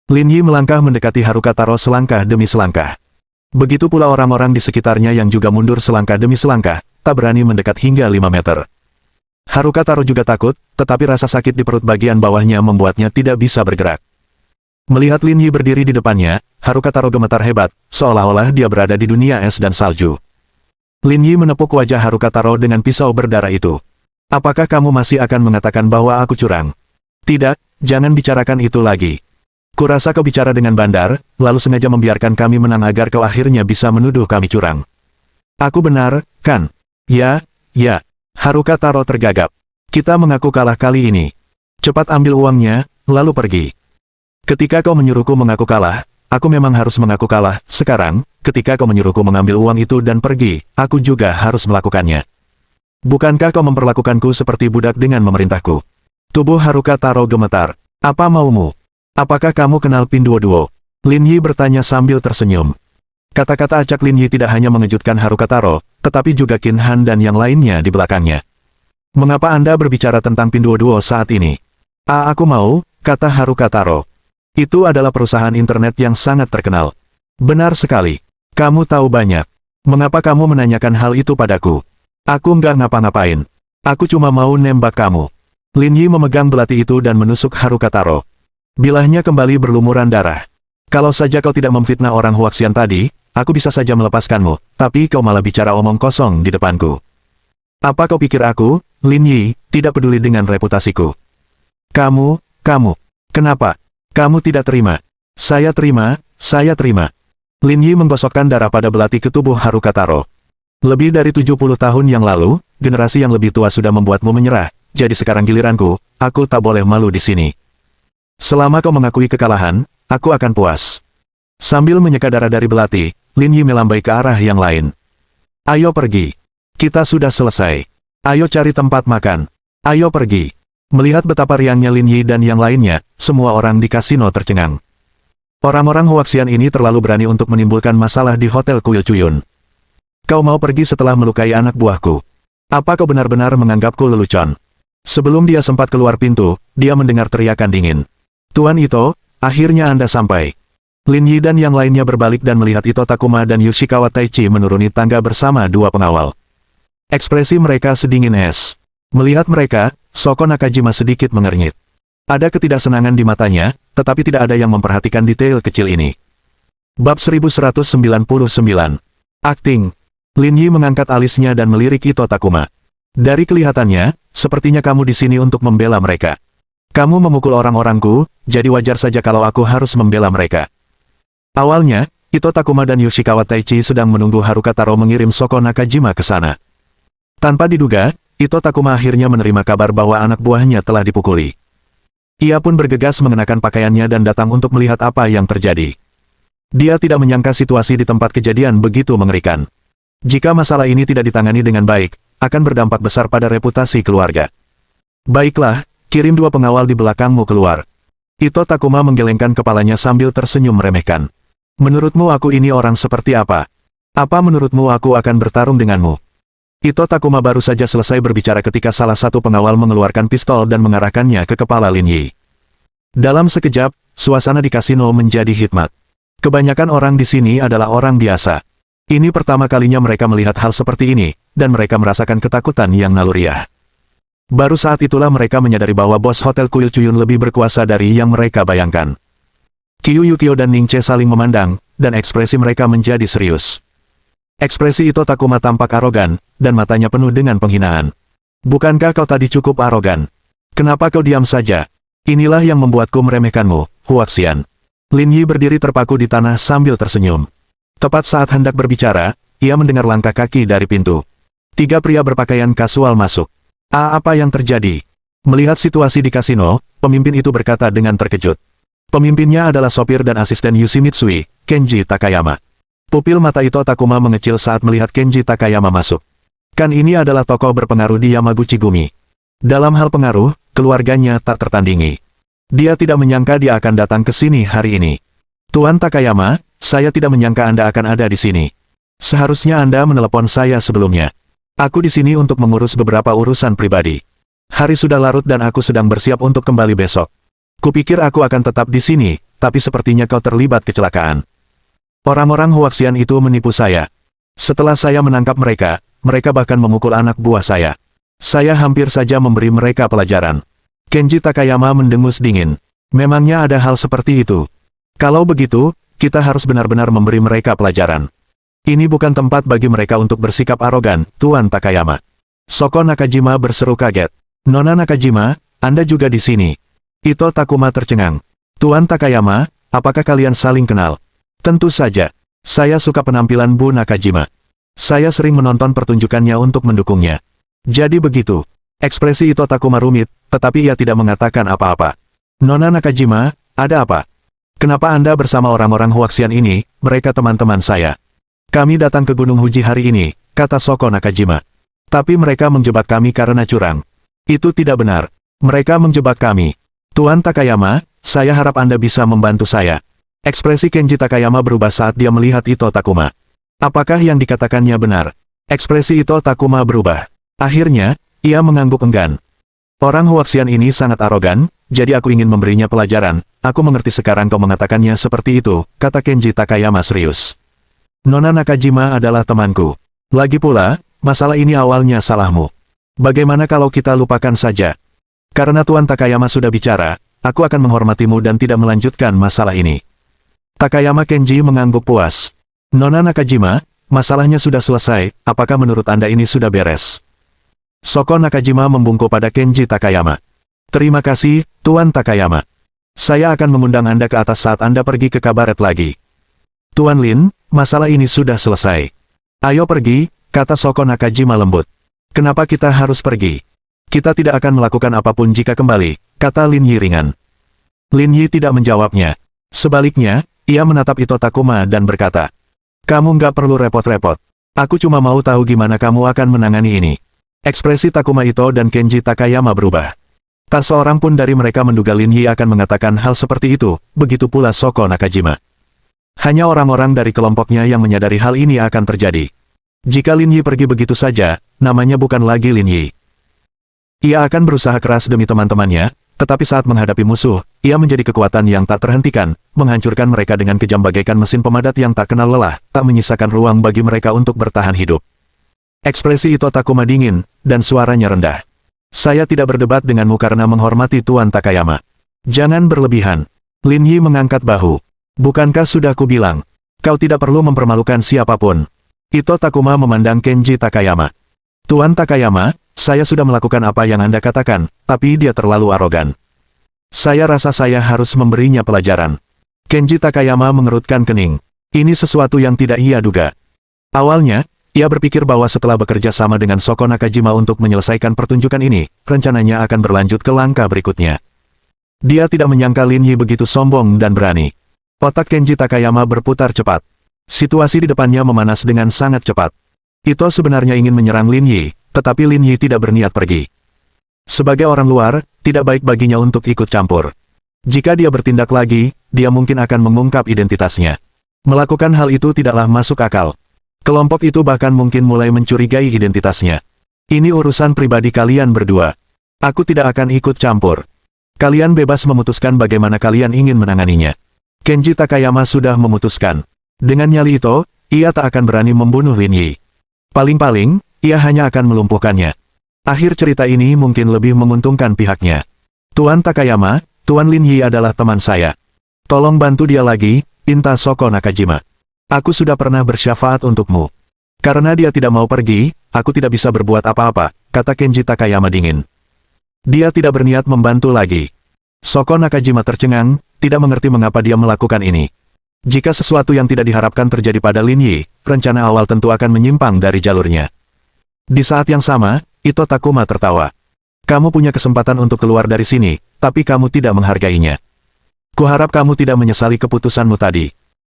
Lin Yi melangkah mendekati Haruka Taro selangkah demi selangkah. Begitu pula orang-orang di sekitarnya yang juga mundur selangkah demi selangkah, tak berani mendekat hingga 5 meter. Haruka Taro juga takut, tetapi rasa sakit di perut bagian bawahnya membuatnya tidak bisa bergerak. Melihat Lin Yi berdiri di depannya, Haruka Taro gemetar hebat, seolah-olah dia berada di dunia es dan salju. Lin Yi menepuk wajah Haruka Taro dengan pisau berdarah itu. Apakah kamu masih akan mengatakan bahwa aku curang? Tidak, jangan bicarakan itu lagi. Kurasa kau bicara dengan bandar, lalu sengaja membiarkan kami menang agar kau akhirnya bisa menuduh kami curang. Aku benar, kan? Ya. Haruka Taro tergagap. Kita mengaku kalah kali ini. Cepat ambil uangnya, lalu pergi. Ketika kau menyuruhku mengaku kalah, aku memang harus mengaku kalah. Sekarang, ketika kau menyuruhku mengambil uang itu dan pergi, aku juga harus melakukannya. Bukankah kau memperlakukanku seperti budak dengan memerintahku? Tubuh Haruka Taro gemetar. Apa maumu? Apakah kamu kenal Pinduoduo? Lin Yi bertanya sambil tersenyum. Kata-kata acak Lin Yi tidak hanya mengejutkan Haruka Taro, tetapi juga Qin Han dan yang lainnya di belakangnya. Mengapa Anda berbicara tentang Pinduoduo saat ini? Aku mau, kata Haruka Taro. Itu adalah perusahaan internet yang sangat terkenal. Benar sekali. Kamu tahu banyak. Mengapa kamu menanyakan hal itu padaku? Aku nggak ngapa-ngapain. Aku cuma mau nembak kamu. Lin Yi memegang belati itu dan menusuk Haruka Taro. Bilahnya kembali berlumuran darah. Kalau saja kau tidak memfitnah orang Huaxian tadi, aku bisa saja melepaskanmu, tapi kau malah bicara omong kosong di depanku. Apa kau pikir aku, Lin Yi, tidak peduli dengan reputasiku? Kamu, kenapa? Kamu tidak terima. Saya terima. Lin Yi menggosokkan darah pada belati ke tubuh Haruka Taro. Lebih dari 70 tahun yang lalu, generasi yang lebih tua sudah membuatmu menyerah, jadi sekarang giliranku, aku tak boleh malu di sini. Selama kau mengakui kekalahan, aku akan puas. Sambil menyeka darah dari belati, Lin Yi melambai ke arah yang lain. Ayo pergi. Kita sudah selesai. Ayo cari tempat makan. Ayo pergi. Melihat betapa riangnya Lin Yi dan yang lainnya, semua orang di kasino tercengang. Orang-orang Huaxian ini terlalu berani untuk menimbulkan masalah di Hotel Kuil Cuyun. Kau mau pergi setelah melukai anak buahku? Apa kau benar-benar menganggapku lelucon? Sebelum dia sempat keluar pintu, dia mendengar teriakan dingin. Tuan Ito, akhirnya Anda sampai. Lin Yi dan yang lainnya berbalik dan melihat Ito Takuma dan Yoshikawa Taichi menuruni tangga bersama dua pengawal. Ekspresi mereka sedingin es. Melihat mereka, Soko Nakajima sedikit mengernyit. Ada ketidaksenangan di matanya, tetapi tidak ada yang memperhatikan detail kecil ini. Bab 1199. Akting. Lin Yi mengangkat alisnya dan melirik Ito Takuma. Dari kelihatannya, sepertinya kamu di sini untuk membela mereka. Kamu memukul orang-orangku, jadi wajar saja kalau aku harus membela mereka. Awalnya, Ito Takuma dan Yoshikawa Taichi sedang menunggu Haruka Taro mengirim Soko Nakajima ke sana. Tanpa diduga, Ito Takuma akhirnya menerima kabar bahwa anak buahnya telah dipukuli. Ia pun bergegas mengenakan pakaiannya dan datang untuk melihat apa yang terjadi. Dia tidak menyangka situasi di tempat kejadian begitu mengerikan. Jika masalah ini tidak ditangani dengan baik, akan berdampak besar pada reputasi keluarga. Baiklah, kirim dua pengawal di belakangmu keluar. Ito Takuma menggelengkan kepalanya sambil tersenyum meremehkan. Menurutmu aku ini orang seperti apa? Apa menurutmu aku akan bertarung denganmu? Ito Takuma baru saja selesai berbicara ketika salah satu pengawal mengeluarkan pistol dan mengarahkannya ke kepala Lin Yi. Dalam sekejap, suasana di kasino menjadi hikmat. Kebanyakan orang di sini adalah orang biasa. Ini pertama kalinya mereka melihat hal seperti ini, dan mereka merasakan ketakutan yang naluriah. Baru saat itulah mereka menyadari bahwa bos Hotel Kuil Cuyun lebih berkuasa dari yang mereka bayangkan. Kyu Yukio dan Ning Che saling memandang, dan ekspresi mereka menjadi serius. Ekspresi Ito Takuma tampak arogan, dan matanya penuh dengan penghinaan. Bukankah kau tadi cukup arogan? Kenapa kau diam saja? Inilah yang membuatku meremehkanmu, Huaxian. Lin Yi berdiri terpaku di tanah sambil tersenyum. Tepat saat hendak berbicara, ia mendengar langkah kaki dari pintu. 3 pria berpakaian kasual masuk. Apa yang terjadi? Melihat situasi di kasino, pemimpin itu berkata dengan terkejut. Pemimpinnya adalah sopir dan asisten Yushi Mitsui, Kenji Takayama. Pupil mata Ito Takuma mengecil saat melihat Kenji Takayama masuk. Kan ini adalah tokoh berpengaruh di Yamaguchi Gumi. Dalam hal pengaruh, keluarganya tak tertandingi. Dia tidak menyangka dia akan datang ke sini hari ini. Tuan Takayama, saya tidak menyangka Anda akan ada di sini. Seharusnya Anda menelepon saya sebelumnya. Aku di sini untuk mengurus beberapa urusan pribadi. Hari sudah larut dan aku sedang bersiap untuk kembali besok. Kupikir aku akan tetap di sini, tapi sepertinya kau terlibat kecelakaan. Orang-orang Huaxian itu menipu saya. Setelah saya menangkap mereka, mereka bahkan memukul anak buah saya. Saya hampir saja memberi mereka pelajaran. Kenji Takayama mendengus dingin. Memangnya ada hal seperti itu? Kalau begitu, kita harus benar-benar memberi mereka pelajaran. Ini bukan tempat bagi mereka untuk bersikap arogan, Tuan Takayama. Soko Nakajima berseru kaget. Nona Nakajima, Anda juga di sini. Ito Takuma tercengang. Tuan Takayama, apakah kalian saling kenal? Tentu saja. Saya suka penampilan Bu Nakajima. Saya sering menonton pertunjukannya untuk mendukungnya. Jadi begitu. Ekspresi Ito Takuma rumit, tetapi ia tidak mengatakan apa-apa. Nona Nakajima, ada apa? Kenapa Anda bersama orang-orang Huaxian ini, mereka teman-teman saya? Kami datang ke Gunung Huji hari ini, kata Soko Nakajima. Tapi mereka menjebak kami karena curang. Itu tidak benar. Mereka menjebak kami. Tuan Takayama, saya harap Anda bisa membantu saya. Ekspresi Kenji Takayama berubah saat dia melihat Ito Takuma. Apakah yang dikatakannya benar? Ekspresi Ito Takuma berubah. Akhirnya, ia mengangguk enggan. Orang Huaxian ini sangat arogan, jadi aku ingin memberinya pelajaran. Aku mengerti sekarang kau mengatakannya seperti itu, kata Kenji Takayama serius. Nona Nakajima adalah temanku. Lagi pula, masalah ini awalnya salahmu. Bagaimana kalau kita lupakan saja? Karena Tuan Takayama sudah bicara, aku akan menghormatimu dan tidak melanjutkan masalah ini. Takayama Kenji mengangguk puas. Nona Nakajima, masalahnya sudah selesai, apakah menurut Anda ini sudah beres? Soko Nakajima membungkuk pada Kenji Takayama. Terima kasih, Tuan Takayama. Saya akan mengundang Anda ke atas saat Anda pergi ke kabaret lagi. Tuan Lin, masalah ini sudah selesai. Ayo pergi, kata Soko Nakajima lembut. Kenapa kita harus pergi? Kita tidak akan melakukan apapun jika kembali, kata Lin Yi ringan. Lin Yi tidak menjawabnya. Sebaliknya, ia menatap Ito Takuma dan berkata, kamu nggak perlu repot-repot. Aku cuma mau tahu gimana kamu akan menangani ini. Ekspresi Takuma Ito dan Kenji Takayama berubah. Tak seorang pun dari mereka menduga Lin Yi akan mengatakan hal seperti itu, begitu pula Soko Nakajima. Hanya orang-orang dari kelompoknya yang menyadari hal ini akan terjadi. Jika Lin Yi pergi begitu saja, namanya bukan lagi Lin Yi. Ia akan berusaha keras demi teman-temannya, tetapi saat menghadapi musuh, ia menjadi kekuatan yang tak terhentikan, menghancurkan mereka dengan kejam bagaikan mesin pemadat yang tak kenal lelah, tak menyisakan ruang bagi mereka untuk bertahan hidup. Ekspresi Ito Takuma dingin, dan suaranya rendah. Saya tidak berdebat denganmu karena menghormati Tuan Takayama. Jangan berlebihan. Lin Yi mengangkat bahu. Bukankah sudah kubilang? Kau tidak perlu mempermalukan siapapun. Ito Takuma memandang Kenji Takayama. Tuan Takayama, saya sudah melakukan apa yang Anda katakan, tapi dia terlalu arogan. Saya rasa saya harus memberinya pelajaran. Kenji Takayama mengerutkan kening. Ini sesuatu yang tidak ia duga. Awalnya, ia berpikir bahwa setelah bekerja sama dengan Soko Nakajima untuk menyelesaikan pertunjukan ini, rencananya akan berlanjut ke langkah berikutnya. Dia tidak menyangka Lin Yi begitu sombong dan berani. Otak Kenji Takayama berputar cepat. Situasi di depannya memanas dengan sangat cepat. Ito sebenarnya ingin menyerang Lin Yi, tetapi Lin Yi tidak berniat pergi. Sebagai orang luar, tidak baik baginya untuk ikut campur. Jika dia bertindak lagi, dia mungkin akan mengungkap identitasnya. Melakukan hal itu tidaklah masuk akal. Kelompok itu bahkan mungkin mulai mencurigai identitasnya. Ini urusan pribadi kalian berdua. Aku tidak akan ikut campur. Kalian bebas memutuskan bagaimana kalian ingin menanganinya. Kenji Takayama sudah memutuskan. Dengan nyali itu, ia tak akan berani membunuh Lin Yi. Paling-paling, ia hanya akan melumpuhkannya. Akhir cerita ini mungkin lebih menguntungkan pihaknya. Tuan Takayama, Tuan Lin Yi adalah teman saya. Tolong bantu dia lagi, pinta Soko Nakajima. Aku sudah pernah bersyafaat untukmu. Karena dia tidak mau pergi, aku tidak bisa berbuat apa-apa, kata Kenji Takayama dingin. Dia tidak berniat membantu lagi. Soko Nakajima tercengang, tidak mengerti mengapa dia melakukan ini. Jika sesuatu yang tidak diharapkan terjadi pada Lin Yi, rencana awal tentu akan menyimpang dari jalurnya. Di saat yang sama, Ito Takuma tertawa. Kamu punya kesempatan untuk keluar dari sini, tapi kamu tidak menghargainya. Kuharap kamu tidak menyesali keputusanmu tadi.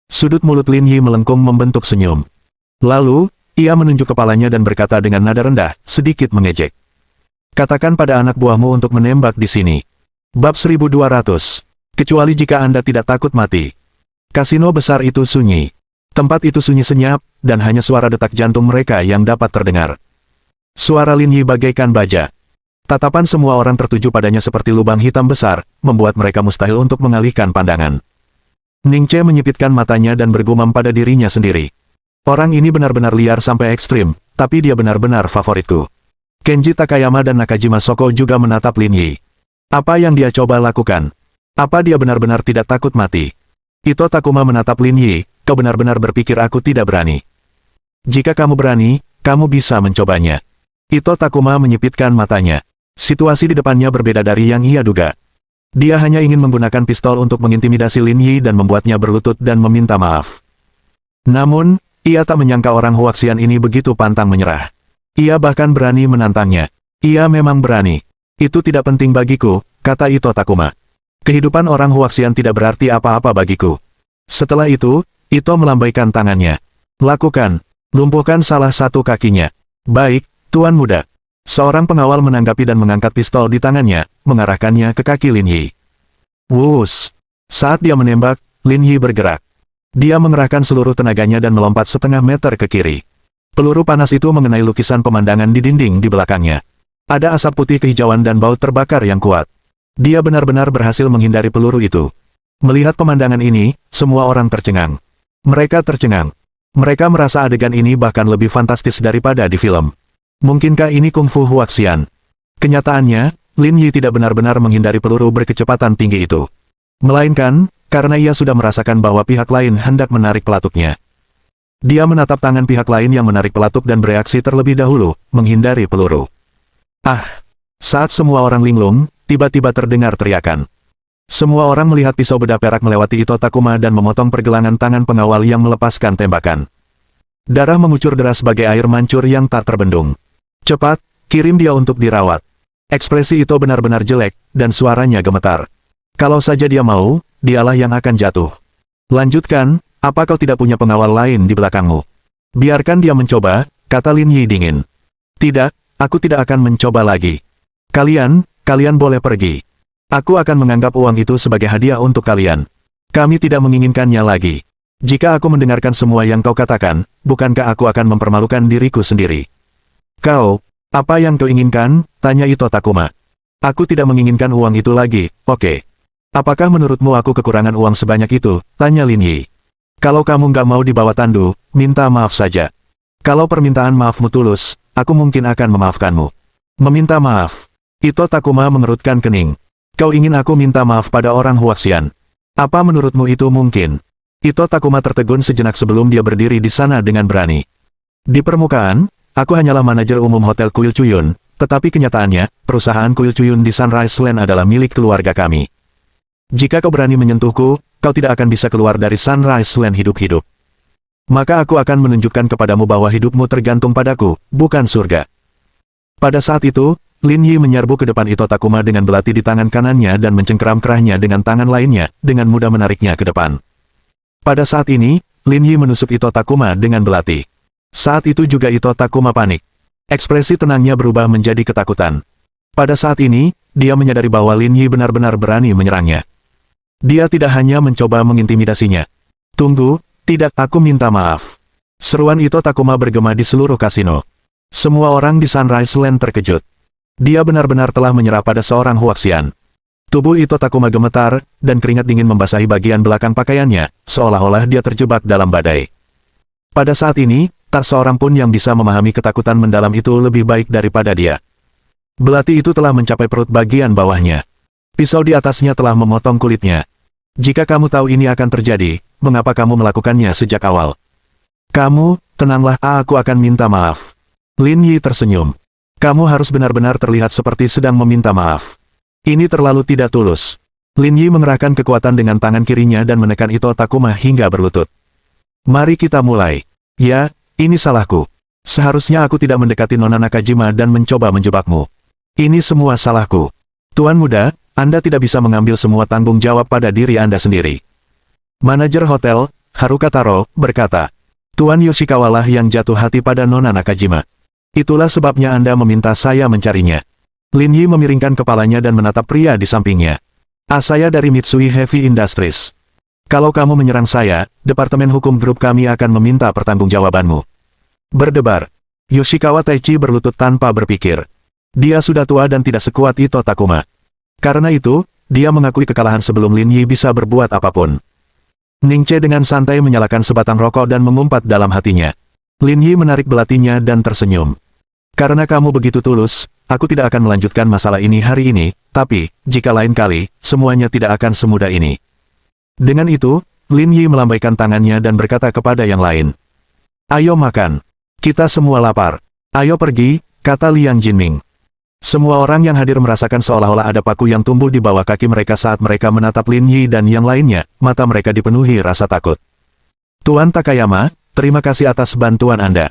Sudut mulut Lin Yi melengkung membentuk senyum. Lalu, ia menunjuk kepalanya dan berkata dengan nada rendah, sedikit mengejek. Katakan pada anak buahmu untuk menembak di sini. Bab 1200. Kecuali jika Anda tidak takut mati. Kasino besar itu sunyi. Tempat itu sunyi senyap, dan hanya suara detak jantung mereka yang dapat terdengar. Suara Lin Yi bagaikan baja. Tatapan semua orang tertuju padanya seperti lubang hitam besar, membuat mereka mustahil untuk mengalihkan pandangan. Ning Che menyipitkan matanya dan bergumam pada dirinya sendiri. Orang ini benar-benar liar sampai ekstrim, tapi dia benar-benar favoritku. Kenji Takayama dan Nakajima Soko juga menatap Lin Yi. Apa yang dia coba lakukan? Apa dia benar-benar tidak takut mati? Ito Takuma menatap Lin Yi, kau benar-benar berpikir aku tidak berani. Jika kamu berani, kamu bisa mencobanya. Ito Takuma menyipitkan matanya. Situasi di depannya berbeda dari yang ia duga. Dia hanya ingin menggunakan pistol untuk mengintimidasi Lin Yi dan membuatnya berlutut dan meminta maaf. Namun, ia tak menyangka orang Huaxian ini begitu pantang menyerah. Ia bahkan berani menantangnya. Ia memang berani. Itu tidak penting bagiku, kata Ito Takuma. Kehidupan orang Huaxian tidak berarti apa-apa bagiku. Setelah itu, Ito melambaikan tangannya. Lakukan. Lumpuhkan salah satu kakinya. Baik, Tuan Muda. Seorang pengawal menanggapi dan mengangkat pistol di tangannya, mengarahkannya ke kaki Lin Yi. Wus. Saat dia menembak, Lin Yi bergerak. Dia mengerahkan seluruh tenaganya dan melompat setengah meter ke kiri. Peluru panas itu mengenai lukisan pemandangan di dinding di belakangnya. Ada asap putih kehijauan dan bau terbakar yang kuat. Dia benar-benar berhasil menghindari peluru itu. Melihat pemandangan ini, semua orang tercengang. Mereka tercengang. Mereka merasa adegan ini bahkan lebih fantastis daripada di film. Mungkinkah ini kungfu Huaxian? Kenyataannya, Lin Yi tidak benar-benar menghindari peluru berkecepatan tinggi itu. Melainkan, karena ia sudah merasakan bahwa pihak lain hendak menarik pelatuknya. Dia menatap tangan pihak lain yang menarik pelatuk dan bereaksi terlebih dahulu, menghindari peluru. Ah! Saat semua orang linglung, tiba-tiba terdengar teriakan. Semua orang melihat pisau bedah perak melewati Ito Takuma dan memotong pergelangan tangan pengawal yang melepaskan tembakan. Darah mengucur deras sebagai air mancur yang tak terbendung. Cepat, kirim dia untuk dirawat. Ekspresi Ito benar-benar jelek, dan suaranya gemetar. Kalau saja dia mau, dialah yang akan jatuh. Lanjutkan, apa kau tidak punya pengawal lain di belakangmu? Biarkan dia mencoba, kata Lin Yi dingin. Tidak, aku tidak akan mencoba lagi. Kalian boleh pergi. Aku akan menganggap uang itu sebagai hadiah untuk kalian. Kami tidak menginginkannya lagi. Jika aku mendengarkan semua yang kau katakan, bukankah aku akan mempermalukan diriku sendiri? Kau, apa yang kau inginkan? Tanya Ito Takuma. Aku tidak menginginkan uang itu lagi, oke. Apakah menurutmu aku kekurangan uang sebanyak itu? Tanya Lin Yi. Kalau kamu nggak mau dibawa tandu, minta maaf saja. Kalau permintaan maafmu tulus, aku mungkin akan memaafkanmu. Meminta maaf. Ito Takuma mengerutkan kening. Kau ingin aku minta maaf pada orang Huaxian? Apa menurutmu itu mungkin? Ito Takuma tertegun sejenak sebelum dia berdiri di sana dengan berani. Di permukaan, aku hanyalah manajer umum Hotel Kuil Cuyun, tetapi kenyataannya, perusahaan Kuil Cuyun di Sunrise Land adalah milik keluarga kami. Jika kau berani menyentuhku, kau tidak akan bisa keluar dari Sunrise Land hidup-hidup. Maka aku akan menunjukkan kepadamu bahwa hidupmu tergantung padaku, bukan surga. Pada saat itu, Lin Yi menyerbu ke depan Ito Takuma dengan belati di tangan kanannya dan mencengkeram kerahnya dengan tangan lainnya, dengan mudah menariknya ke depan. Pada saat ini, Lin Yi menusuk Ito Takuma dengan belati. Saat itu juga Ito Takuma panik. Ekspresi tenangnya berubah menjadi ketakutan. Pada saat ini, dia menyadari bahwa Lin Yi benar-benar berani menyerangnya. Dia tidak hanya mencoba mengintimidasinya. Tunggu, tidak, aku minta maaf. Seruan Ito Takuma bergema di seluruh kasino. Semua orang di Sunrise Land terkejut. Dia benar-benar telah menyerah pada seorang Huaxian. Tubuh Ito Takuma gemetar, dan keringat dingin membasahi bagian belakang pakaiannya, seolah-olah dia terjebak dalam badai. Pada saat ini, tak seorang pun yang bisa memahami ketakutan mendalam itu lebih baik daripada dia. Belati itu telah mencapai perut bagian bawahnya. Pisau di atasnya telah memotong kulitnya. Jika kamu tahu ini akan terjadi, mengapa kamu melakukannya sejak awal? Kamu, tenanglah, aku akan minta maaf. Lin Yi tersenyum. Kamu harus benar-benar terlihat seperti sedang meminta maaf. Ini terlalu tidak tulus. Lin Yi mengerahkan kekuatan dengan tangan kirinya dan menekan Ito Takuma hingga berlutut. Mari kita mulai. Ya, ini salahku. Seharusnya aku tidak mendekati Nona Nakajima dan mencoba menjebakmu. Ini semua salahku. Tuan Muda, Anda tidak bisa mengambil semua tanggung jawab pada diri Anda sendiri. Manajer hotel, Haruka Taro, berkata. Tuan Yoshikawa lah yang jatuh hati pada Nona Nakajima. Itulah sebabnya Anda meminta saya mencarinya. Lin Yi memiringkan kepalanya dan menatap pria di sampingnya. Saya dari Mitsui Heavy Industries. Kalau kamu menyerang saya, Departemen Hukum Grup kami akan meminta pertanggungjawabanmu. Berdebar. Yoshikawa Taichi berlutut tanpa berpikir. Dia sudah tua dan tidak sekuat Ito Takuma. Karena itu, dia mengakui kekalahan sebelum Lin Yi bisa berbuat apapun. Ningche dengan santai menyalakan sebatang rokok dan mengumpat dalam hatinya. Lin Yi menarik belatinya dan tersenyum. Karena kamu begitu tulus, aku tidak akan melanjutkan masalah ini hari ini, tapi, jika lain kali, semuanya tidak akan semudah ini. Dengan itu, Lin Yi melambaikan tangannya dan berkata kepada yang lain. Ayo makan. Kita semua lapar. Ayo pergi, kata Liang Jinming. Semua orang yang hadir merasakan seolah-olah ada paku yang tumbuh di bawah kaki mereka saat mereka menatap Lin Yi dan yang lainnya, mata mereka dipenuhi rasa takut. Tuan Takayama, terima kasih atas bantuan Anda.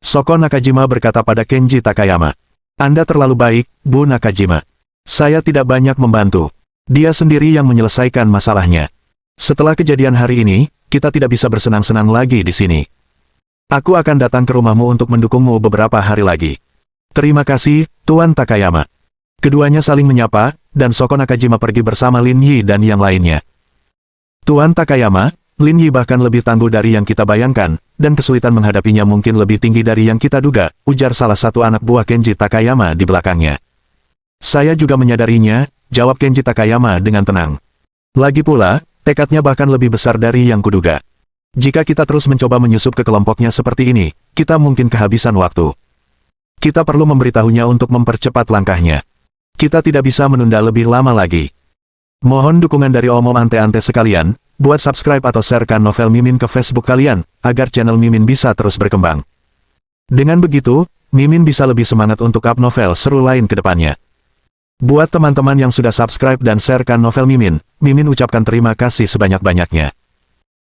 Soko Nakajima berkata pada Kenji Takayama. Anda terlalu baik, Bu Nakajima. Saya tidak banyak membantu. Dia sendiri yang menyelesaikan masalahnya. Setelah kejadian hari ini, kita tidak bisa bersenang-senang lagi di sini. Aku akan datang ke rumahmu untuk mendukungmu beberapa hari lagi. Terima kasih, Tuan Takayama. Keduanya saling menyapa, dan Soko Nakajima pergi bersama Lin Yi dan yang lainnya. Tuan Takayama, Lin Yi bahkan lebih tangguh dari yang kita bayangkan, dan kesulitan menghadapinya mungkin lebih tinggi dari yang kita duga, ujar salah satu anak buah Kenji Takayama di belakangnya. Saya juga menyadarinya, jawab Kenji Takayama dengan tenang. Lagi pula, tekadnya bahkan lebih besar dari yang kuduga. Jika kita terus mencoba menyusup ke kelompoknya seperti ini, kita mungkin kehabisan waktu. Kita perlu memberitahunya untuk mempercepat langkahnya. Kita tidak bisa menunda lebih lama lagi. Mohon dukungan dari omom ante-ante sekalian, buat subscribe atau sharekan novel Mimin ke Facebook kalian, agar channel Mimin bisa terus berkembang. Dengan begitu, Mimin bisa lebih semangat untuk up novel seru lain ke depannya. Buat teman-teman yang sudah subscribe dan sharekan novel Mimin, Mimin ucapkan terima kasih sebanyak-banyaknya.